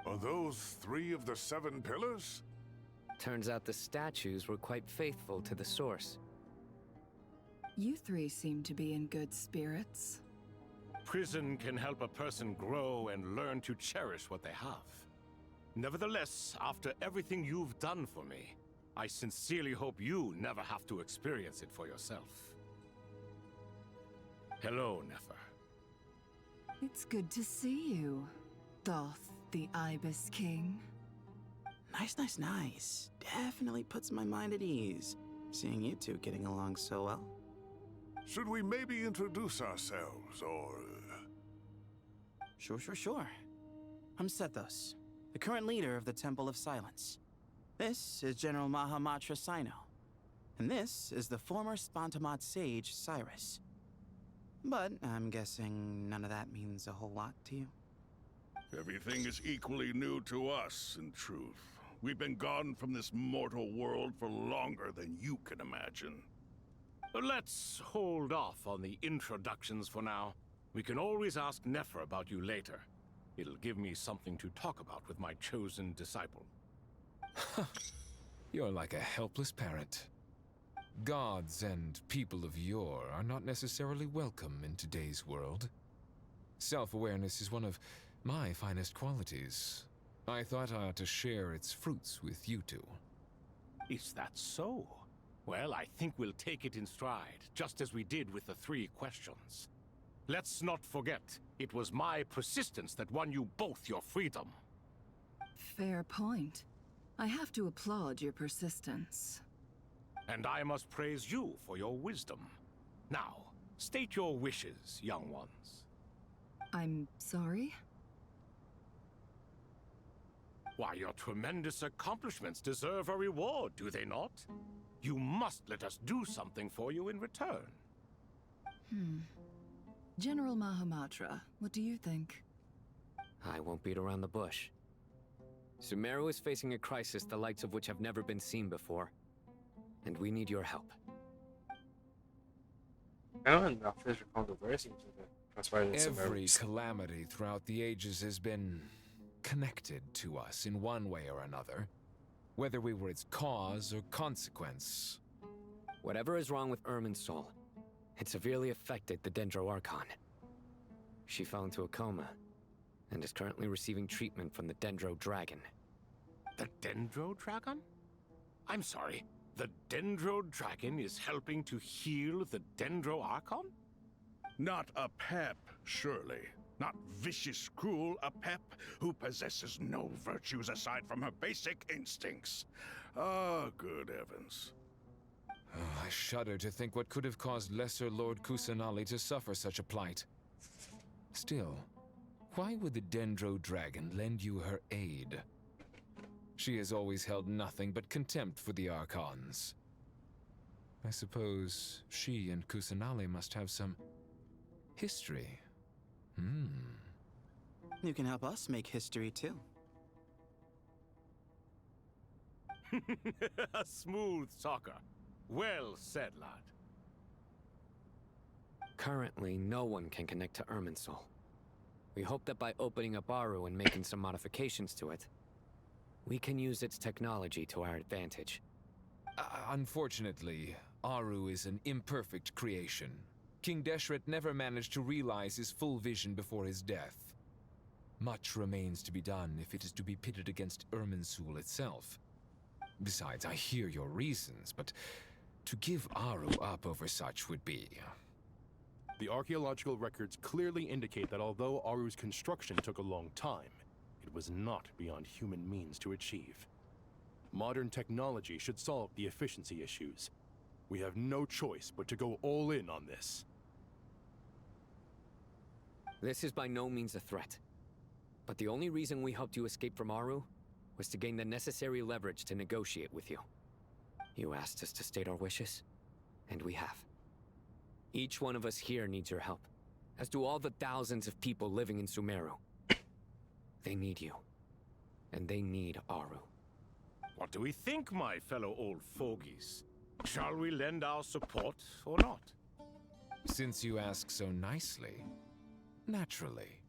S19: Are those 3 of the 7 pillars?
S16: Turns out the statues were quite faithful to the source.
S13: You 3 seem to be in good spirits.
S7: Prison can help a person grow and learn to cherish what they have. Nevertheless, after everything you've done for me, I sincerely hope you never have to experience it for yourself. Hello, Nefer.
S13: It's good to see you, Thoth the Ibis King.
S20: Nice. Definitely puts my mind at ease, seeing you 2 getting along so well.
S19: Should we maybe introduce ourselves, or...
S20: Sure. I'm Sethos, the current leader of the Temple of Silence. This is General Mahamatra Sino, and this is the former Spantamot sage, Cyrus. But I'm guessing none of that means a whole lot to you.
S19: Everything is equally new to us, in truth. We've been gone from this mortal world for longer than you can imagine.
S7: Let's hold off on the introductions for now. We can always ask Nefer about you later. It'll give me something to talk about with my chosen disciple.
S2: You're like a helpless parent. Gods and people of yore are not necessarily welcome in today's world. Self-awareness is one of my finest qualities. I thought I ought to share its fruits with you 2.
S7: Is that so? Well, I think we'll take it in stride, just as we did with the 3 questions. Let's not forget, it was my persistence that won you both your freedom.
S13: Fair point. I have to applaud your persistence.
S7: And I must praise you for your wisdom. Now, state your wishes, young ones.
S13: I'm sorry?
S7: Why, your tremendous accomplishments deserve a reward, do they not? You must let us do something for you in return.
S13: General Mahamatra, what do you think?
S16: I won't beat around the bush. Sumeru is facing a crisis the likes of which have never been seen before. And we need your help.
S1: Caramba, fez controversy into the Transpired in some
S2: Every
S1: areas.
S2: calamity throughout the ages has been connected to us in one way or another, whether we were its cause or consequence.
S16: Whatever is wrong with Irminsul, it severely affected the Dendro Archon. She fell into a coma and is currently receiving treatment from the Dendro Dragon.
S7: The Dendro Dragon? I'm sorry, the Dendro Dragon is helping to heal the Dendro Archon?
S19: Not a pep, surely. Not vicious, cruel, a pep who possesses no virtues aside from her basic instincts. Ah, good heavens.
S2: Oh, I shudder to think what could have caused Lesser Lord Kusanali to suffer such a plight. Still, why would the Dendro Dragon lend you her aid? She has always held nothing but contempt for the Archons. I suppose she and Kusanali must have some history.
S20: You can help us make history too.
S7: A smooth talker. Well said, lad.
S16: Currently, no one can connect to Irminsul. We hope that by opening up Aaru and making some modifications to it, we can use its technology to our advantage.
S2: Unfortunately, Aaru is an imperfect creation. King Deshret never managed to realize his full vision before his death. Much remains to be done if it is to be pitted against Irminsul itself. Besides, I hear your reasons, but to give Aaru up over such would be...
S18: The archaeological records clearly indicate that although Aru's construction took a long time, it was not beyond human means to achieve. Modern technology should solve the efficiency issues. We have no choice but to go all in on this.
S16: This is by no means a threat. But the only reason we helped you escape from Aaru was to gain the necessary leverage to negotiate with you. You asked us to state our wishes, and we have. Each one of us here needs your help, as do all the thousands of people living in Sumeru. They need you, and they need Aaru.
S7: What do we think, my fellow old fogies? Shall we lend our support or not?
S2: Since you ask so nicely, naturally.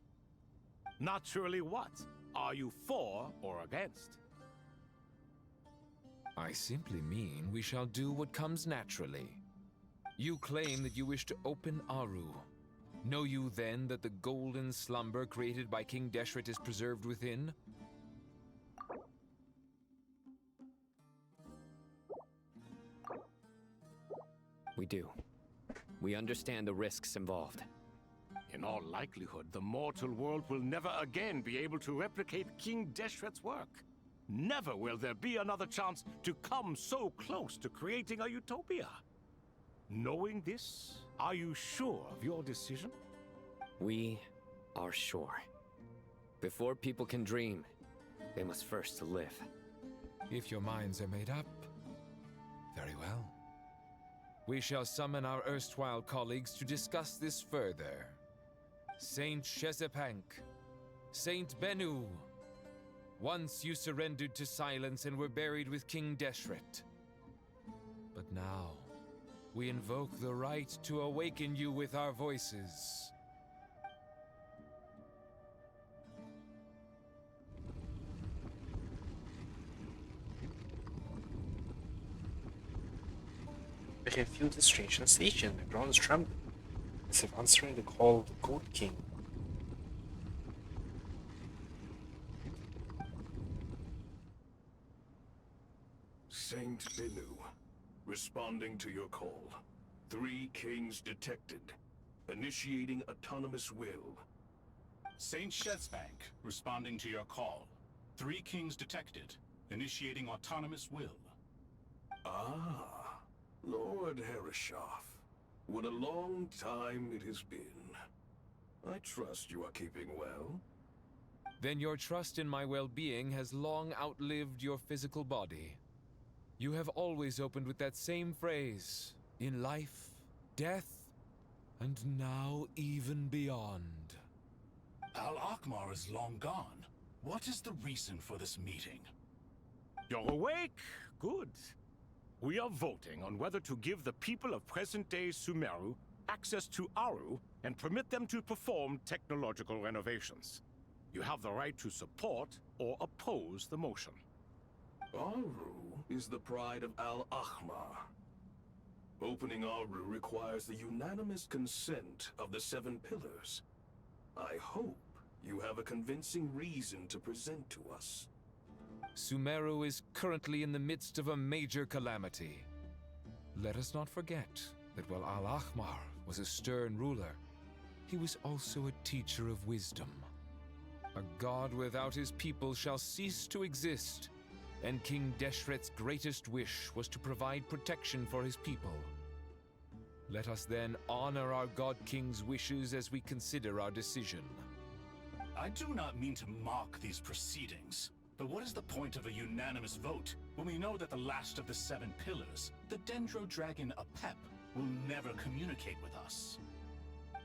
S7: Naturally what? Are you for or against?
S2: I simply mean we shall do what comes naturally. You claim that you wish to open Aaru. Know you then that the golden slumber created by King Deshret is preserved within?
S16: We do. We understand the risks involved.
S7: In all likelihood, the mortal world will never again be able to replicate King Deshret's work. Never will there be another chance to come so close to creating a utopia. Knowing this, are you sure of your decision?
S16: We are sure. Before people can dream, they must first live.
S2: If your minds are made up, very well. We shall summon our erstwhile colleagues to discuss this further. Saint Shezepank, Saint Bennu, once you surrendered to silence and were buried with King Deshret. But now, we invoke the right to awaken you with our voices.
S1: We can feel the strange sensation. The ground is trembling, as if answering the call of the Goat King.
S19: Saint Bennu, responding to your call. 3 kings detected. Initiating autonomous will.
S21: Saint Shetsbank, responding to your call. 3 kings detected. Initiating autonomous will.
S19: Ah, Lord Herreshoff. What a long time it has been. I trust you are keeping well.
S2: Then your trust in my well-being has long outlived your physical body. You have always opened with that same phrase, in life, death, and now even beyond.
S21: Al-Akmar is long gone. What is the reason for this meeting?
S7: You're awake? Good. We are voting on whether to give the people of present-day Sumeru access to Aaru and permit them to perform technological renovations. You have the right to support or oppose the motion.
S6: Aaru is the pride of Al-Ahmar. Opening Aaru requires the unanimous consent of the Seven Pillars. I hope you have a convincing reason to present to us.
S2: Sumeru is currently in the midst of a major calamity. Let us not forget that while Al-Ahmar was a stern ruler, he was also a teacher of wisdom. A god without his people shall cease to exist, and King Deshret's greatest wish was to provide protection for his people. Let us then honor our God King's wishes as we consider our decision.
S21: I do not mean to mock these proceedings, but what is the point of a unanimous vote when we know that the last of the Seven Pillars, the Dendro Dragon Apep, will never communicate with us?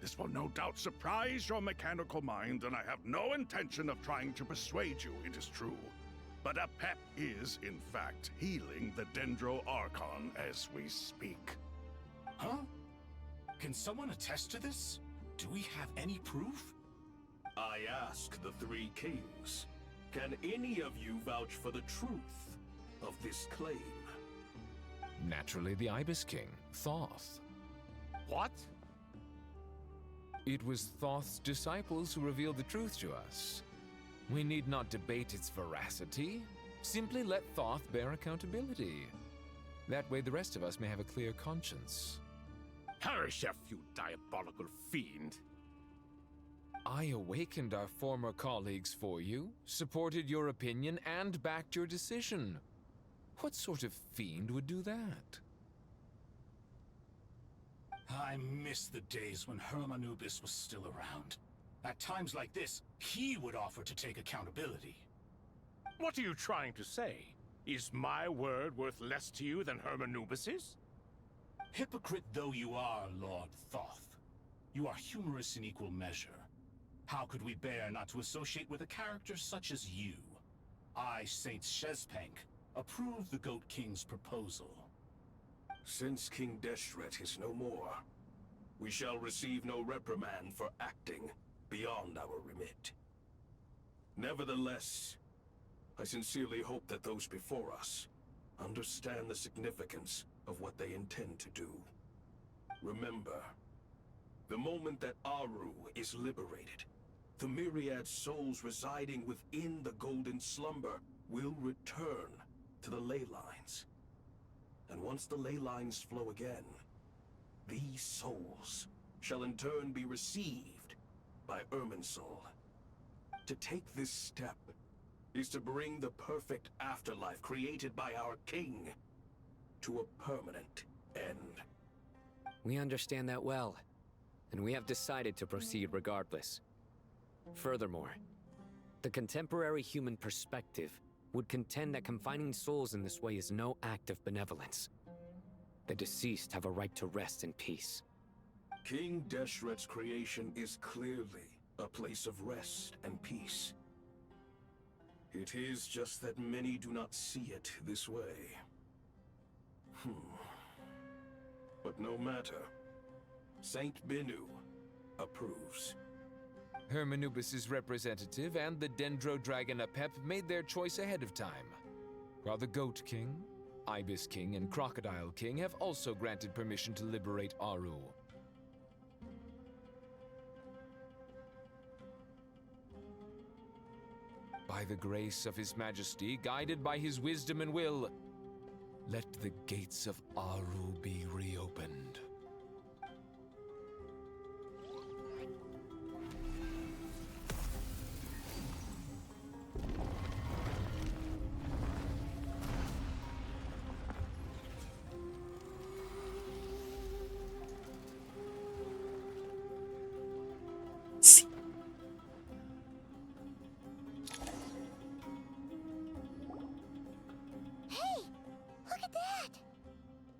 S19: This will no doubt surprise your mechanical mind, and I have no intention of trying to persuade you it is true. But Apep is, in fact, healing the Dendro Archon as we speak.
S21: Huh? Can someone attest to this? Do we have any proof?
S6: I ask the three kings, can any of you vouch for the truth of this claim?
S2: Naturally, the Ibis King, Thoth.
S7: What?
S2: It was Thoth's disciples who revealed the truth to us. We need not debate its veracity. Simply let Thoth bear accountability. That way the rest of us may have a clear conscience.
S7: Harishef, you diabolical fiend!
S2: I awakened our former colleagues for you, supported your opinion, and backed your decision. What sort of fiend would do that?
S21: I miss the days when Hermanubis was still around. At times like this, he would offer to take accountability.
S7: What are you trying to say? Is my word worth less to you than Hermanubis's?
S21: Hypocrite though you are, Lord Thoth, you are humorous in equal measure. How could we bear not to associate with a character such as you? I, Saint Shezpank, approve the Goat King's proposal.
S6: Since King Deshret is no more, we shall receive no reprimand for acting beyond our remit. Nevertheless, I sincerely hope that those before us understand the significance of what they intend to do. Remember, the moment that Aaru is liberated, the myriad souls residing within the Golden Slumber will return to the ley lines. And once the ley lines flow again, these souls shall in turn be received by Irminsul. To take this step is to bring the perfect afterlife created by our king to a permanent end.
S16: We understand that well, and we have decided to proceed regardless. Furthermore, the contemporary human perspective would contend that confining souls in this way is no act of benevolence. The deceased have a right to rest in peace.
S6: King Deshret's creation is clearly a place of rest and peace. It is just that many do not see it this way. But no matter. Saint Binu approves.
S2: Hermanubis' representative and the Dendro Dragon Apep made their choice ahead of time, while the Goat King, Ibis King, and Crocodile King have also granted permission to liberate Aaru. By the grace of His Majesty, guided by his wisdom and will, let the gates of Aaru be reopened.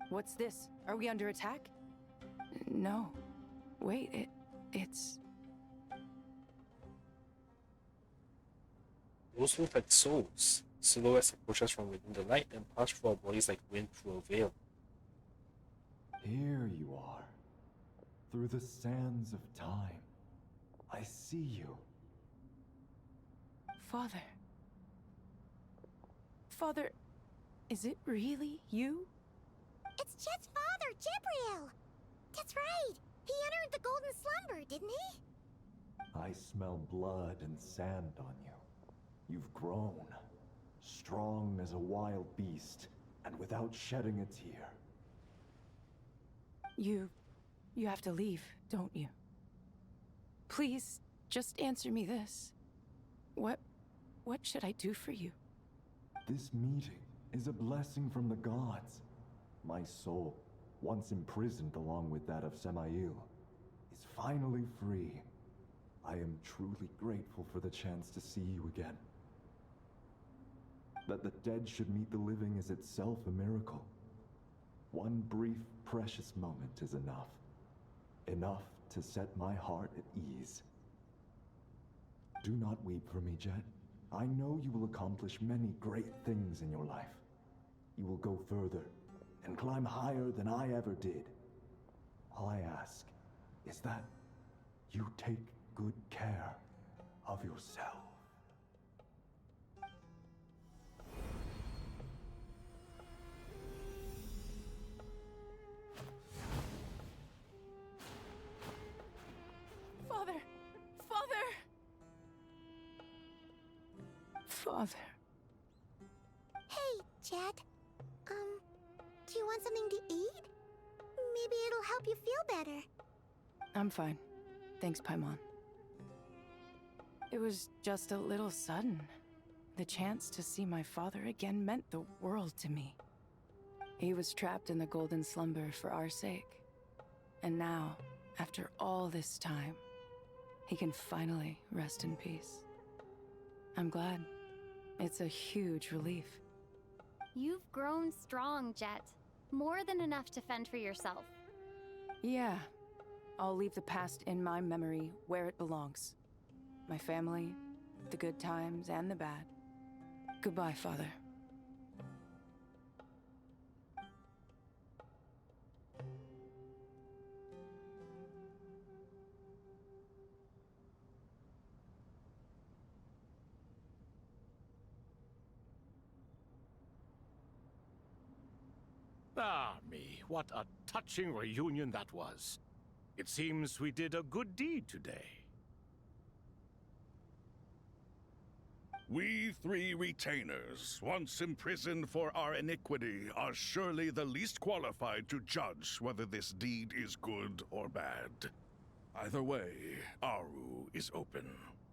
S3: What's this? Are we under attack? No. Wait, it's...
S1: Those look like souls. Silhouettes approach us from within the light and pass through our bodies like wind through a veil.
S22: Here you are.
S11: through the sands of time. I see you.
S3: Father. Father, is it really you?
S9: It's Jet's father, Jibriel! That's right! He entered the Golden Slumber, didn't he?
S11: I smell blood and sand on you. You've grown, strong as a wild beast, and without shedding a tear.
S3: You have to leave, don't you? Please, just answer me this. What should I do for you?
S11: This meeting is a blessing from the gods. My soul, once imprisoned along with that of Semail, is finally free. I am truly grateful for the chance to see you again. That the dead should meet the living is itself a miracle. One brief, precious moment is enough. Enough to set my heart at ease. Do not weep for me, Jet. I know you will accomplish many great things in your life. You will go further and climb higher than I ever did. All I ask is that you take good care of yourself.
S3: Father! Father! Father.
S9: Hey, Jet. Do you want something to eat? Maybe it'll help you feel better.
S3: I'm fine. Thanks, Paimon. It was just a little sudden. The chance to see my father again meant the world to me. He was trapped in the Golden Slumber for our sake. And now, after all this time, he can finally rest in peace. I'm glad. It's a huge relief.
S22: You've grown strong, Jet. More than enough to fend for yourself.
S3: Yeah. I'll leave the past in my memory where it belongs. My family, the good times and the bad. Goodbye, Father.
S7: Ah, me, what a touching reunion that was. It seems we did a good deed today.
S19: We three retainers, once imprisoned for our iniquity, are surely the least qualified to judge whether this deed is good or bad. Either way, Aaru is open.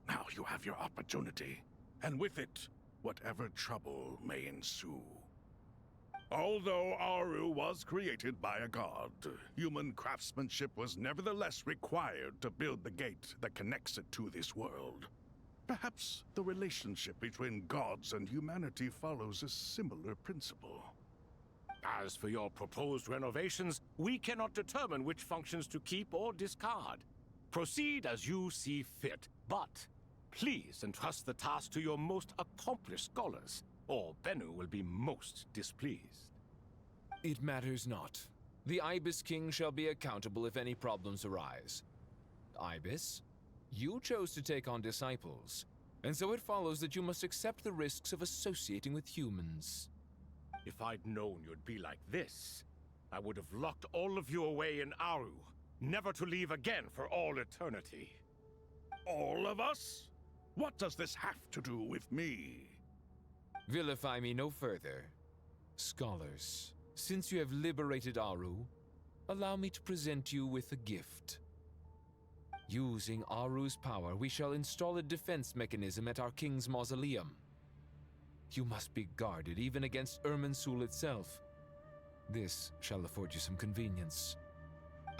S19: Now you have your opportunity, and with it, whatever trouble may ensue. Although Aaru was created by a god, human craftsmanship was nevertheless required to build the gate that connects it to this world. Perhaps the relationship between gods and humanity follows a similar principle.
S7: As for your proposed renovations, we cannot determine which functions to keep or discard. Proceed as you see fit, but please entrust the task to your most accomplished scholars, or Bennu will be most displeased.
S2: It matters not. The Ibis King shall be accountable if any problems arise. Ibis, you chose to take on disciples, and so it follows that you must accept the risks of associating with humans.
S7: If I'd known you'd be like this, I would have locked all of you away in Aaru, never to leave again for all eternity.
S19: All of us? What does this have to do with me?
S2: Vilify me no further. Scholars, since you have liberated Aaru, allow me to present you with a gift. Using Aru's power, we shall install a defense mechanism at our king's mausoleum. You must be guarded even against Irminsul itself. This shall afford you some convenience.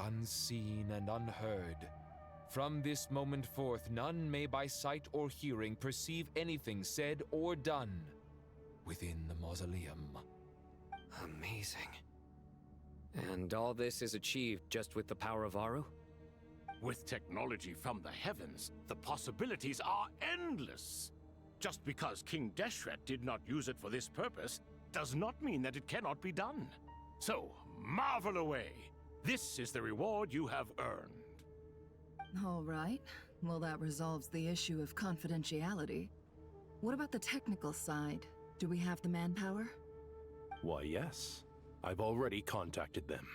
S2: Unseen and unheard. From this moment forth, none may by sight or hearing perceive anything said or done within the mausoleum.
S16: Amazing. And all this is achieved just with the power of Aaru?
S7: With technology from the heavens, the possibilities are endless. Just because King Deshret did not use it for this purpose, does not mean that it cannot be done. So, marvel away! This is the reward you have earned.
S13: All right. Well, that resolves the issue of confidentiality. What about the technical side? Do we have the manpower?
S18: Why, yes. I've already contacted them.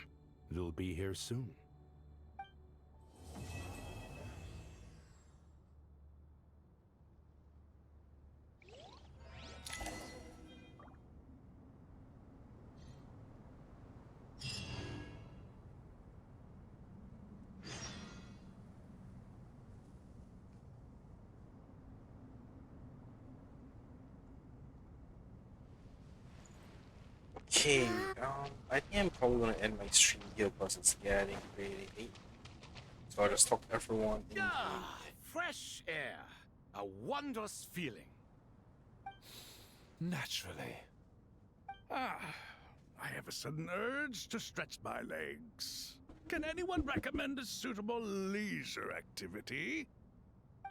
S18: They'll be here soon.
S1: Okay, I think I'm probably gonna end my stream here because it's getting really late. So I'll just talk to everyone in
S7: Ah, fresh air. A wondrous feeling.
S18: Naturally.
S19: I have a sudden urge to stretch my legs. Can anyone recommend a suitable leisure activity?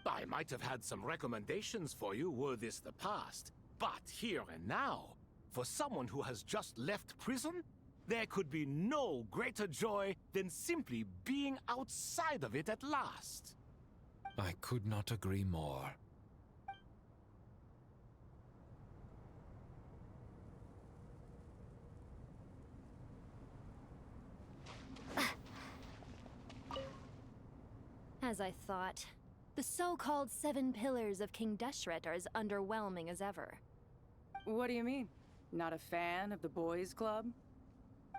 S7: I might have had some recommendations for you were this the past, but here and now, for someone who has just left prison, there could be no greater joy than simply being outside of it at last.
S2: I could not agree more.
S4: As I thought, the so-called 7 pillars of King Deshret are as underwhelming as ever.
S3: What do you mean? Not a fan of the boys' club?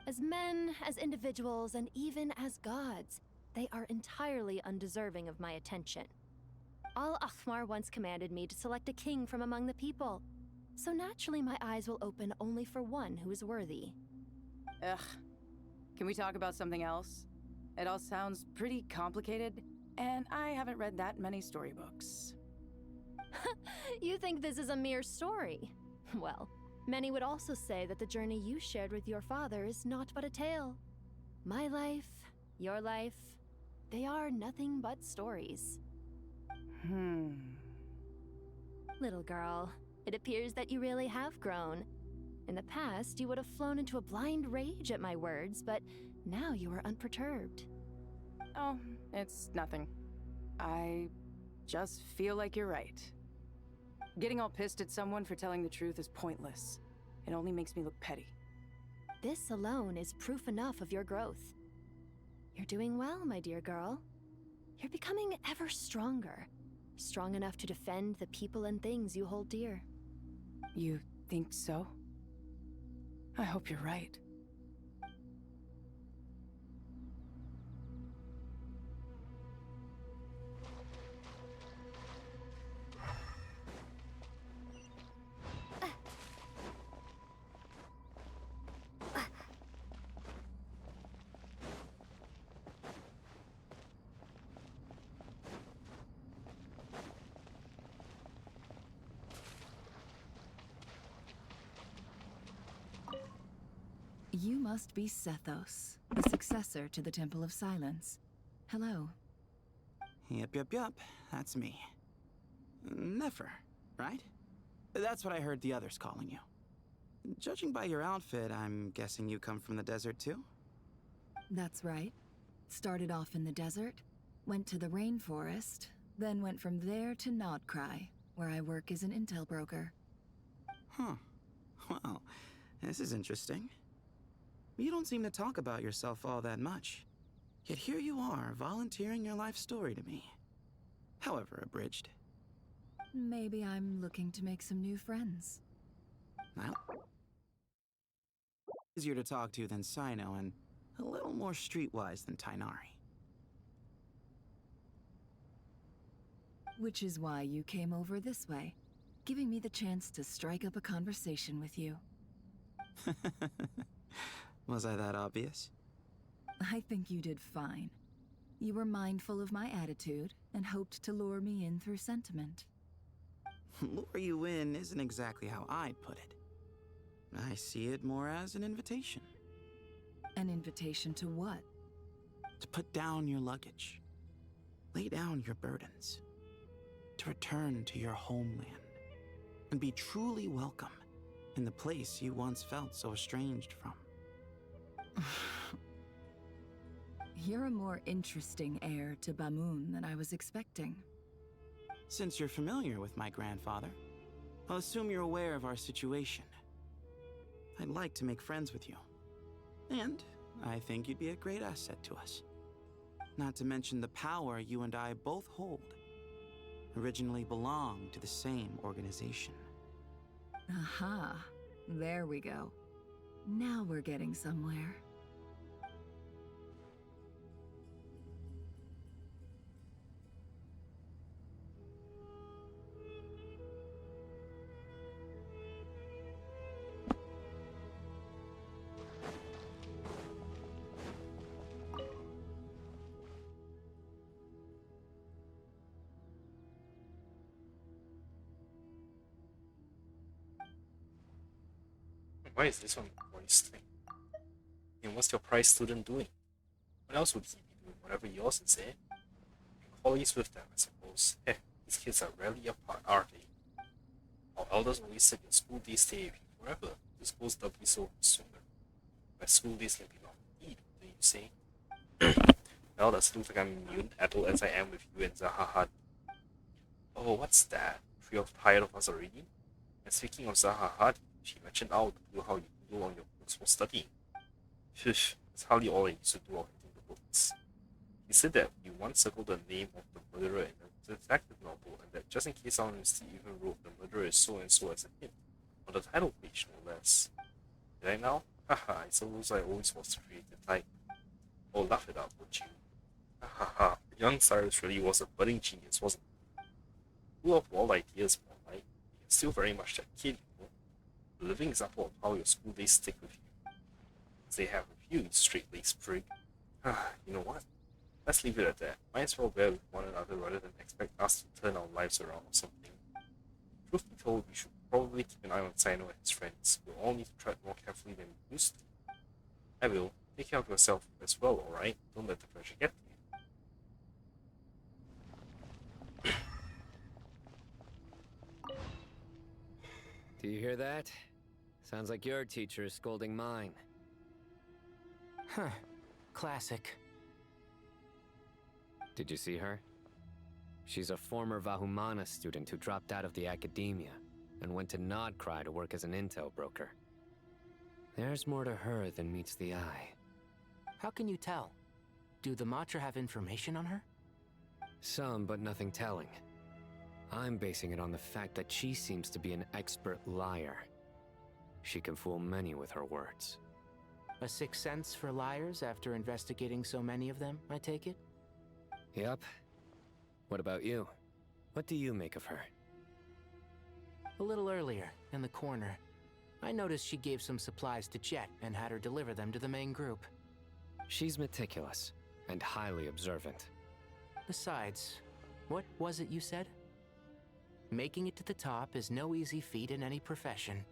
S4: As men, as individuals, and even as gods, they are entirely undeserving of my attention. Al-Akhmar once commanded me to select a king from among the people, so naturally my eyes will open only for one who is worthy.
S3: Ugh. Can we talk about something else? It all sounds pretty complicated, and I haven't read that many storybooks.
S4: You think this is a mere story? Well, many would also say that the journey you shared with your father is not but a tale. My life, your life, they are nothing but stories. Little girl, it appears that you really have grown. In the past, you would have flown into a blind rage at my words, but now you are unperturbed.
S3: Oh, it's nothing. I just feel like you're right. Getting all pissed at someone for telling the truth is pointless. It only makes me look petty.
S4: This alone is proof enough of your growth. You're doing well, my dear girl. You're becoming ever stronger. Strong enough to defend the people and things you hold dear.
S3: You think so? I hope you're right.
S13: You must be Sethos, the successor to the Temple of Silence. Hello.
S20: Yup. That's me. Nefer, right? That's what I heard the others calling you. Judging by your outfit, I'm guessing you come from the desert too?
S13: That's right. Started off in the desert, went to the rainforest, then went from there to Nodcry, where I work as an intel broker.
S20: Huh. Well, this is interesting. You don't seem to talk about yourself all that much. Yet here you are, volunteering your life story to me. However abridged.
S13: Maybe I'm looking to make some new friends.
S20: Well, easier to talk to than Sino, and a little more streetwise than Tainari.
S13: Which is why you came over this way, giving me the chance to strike up a conversation with you.
S20: Was I that obvious?
S13: I think you did fine. You were mindful of my attitude and hoped to lure me in through sentiment.
S20: Lure you in isn't exactly how I'd put it. I see it more as an invitation.
S13: An invitation to what?
S20: To put down your luggage. Lay down your burdens. To return to your homeland. And be truly welcome in the place you once felt so estranged from.
S13: You're a more interesting heir to Bamun than I was expecting.
S20: Since you're familiar with my grandfather, I'll assume you're aware of our situation. I'd like to make friends with you. And I think you'd be a great asset to us. Not to mention the power you and I both hold. Originally belonged to the same organization.
S13: Aha, there we go. Now we're getting somewhere.
S1: Why is this one voice thing? And what's your prize student doing? What else would he be doing? Whatever yours is, eh? Collies with them, I suppose. Heh, these kids are rarely apart, are they? Our elders always said your school days stay with you forever. You suppose they'll be so sooner. My school days can be long indeed, do you say? Well, does it look like I'm immune, adult as I am with you and Zahaha? Oh, what's that? Three of tired of us already? And speaking of Zahaha, she mentioned out how you do on your books for studying. Shush, that's hardly all I used to do while reading the books. He said that you once circled the name of the murderer in a detective novel, and that just in case someone even wrote the murderer is so and so as a hint, on the title page no less. Did I now? Haha, I suppose I always was the creative type. Oh, laugh it up, would you? Haha, young Cyrus really was a budding genius, wasn't he? Full of wild ideas, more like. You're still very much that kid, you know? A living example of how your school days stick with you. As they have with you, you straight-laced prig. You know what? Let's leave it at that. Might as well bear with one another rather than expect us to turn our lives around or something. Truth be told, we should probably keep an eye on Sino and his friends. We'll all need to tread more carefully than we used to. I will. Take care of yourself as well, alright? Don't let the pressure get to you.
S16: Do you hear that? Sounds like your teacher is scolding mine.
S14: Huh. Classic.
S16: Did you see her? She's a former Vahumana student who dropped out of the academia and went to Nodcry to work as an intel broker. There's more to her than meets the eye.
S14: How can you tell? Do the Matra have information on her?
S16: Some, but nothing telling. I'm basing it on the fact that she seems to be an expert liar. She can fool many with her words.
S14: A sixth sense for liars after investigating so many of them, I take it?
S16: Yep. What about you? What do you make of her?
S14: A little earlier, in the corner, I noticed she gave some supplies to Jet and had her deliver them to the main group.
S16: She's meticulous and highly observant.
S14: Besides, what was it you said? Making it to the top is no easy feat in any profession.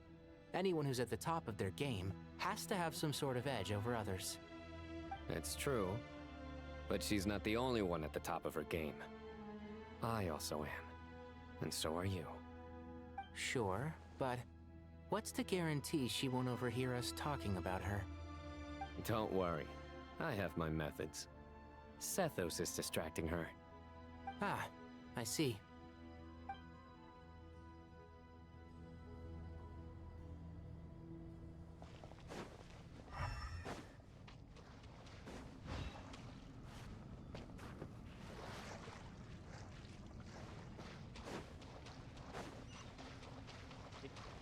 S14: Anyone who's at the top of their game has to have some sort of edge over others.
S16: It's true, but she's not the only one at the top of her game. I also am, and so are you.
S14: Sure, but what's to guarantee she won't overhear us talking about her?
S16: Don't worry, I have my methods. Sethos is distracting her.
S14: Ah, I see.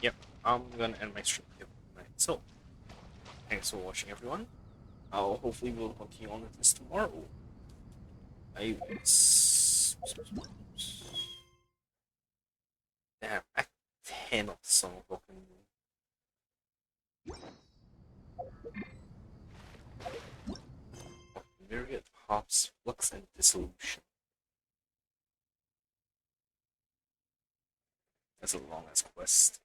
S1: Yep, I'm gonna end my stream here tonight. So, thanks for watching, everyone. Hopefully we'll continue on with this tomorrow. I was... Damn, Act 10 of the Song of Broken Moon. Myriad Harps, Flux and Dissolution. That's a long ass quest.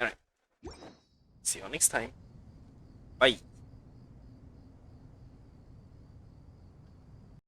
S1: Alright. See you next time. Bye.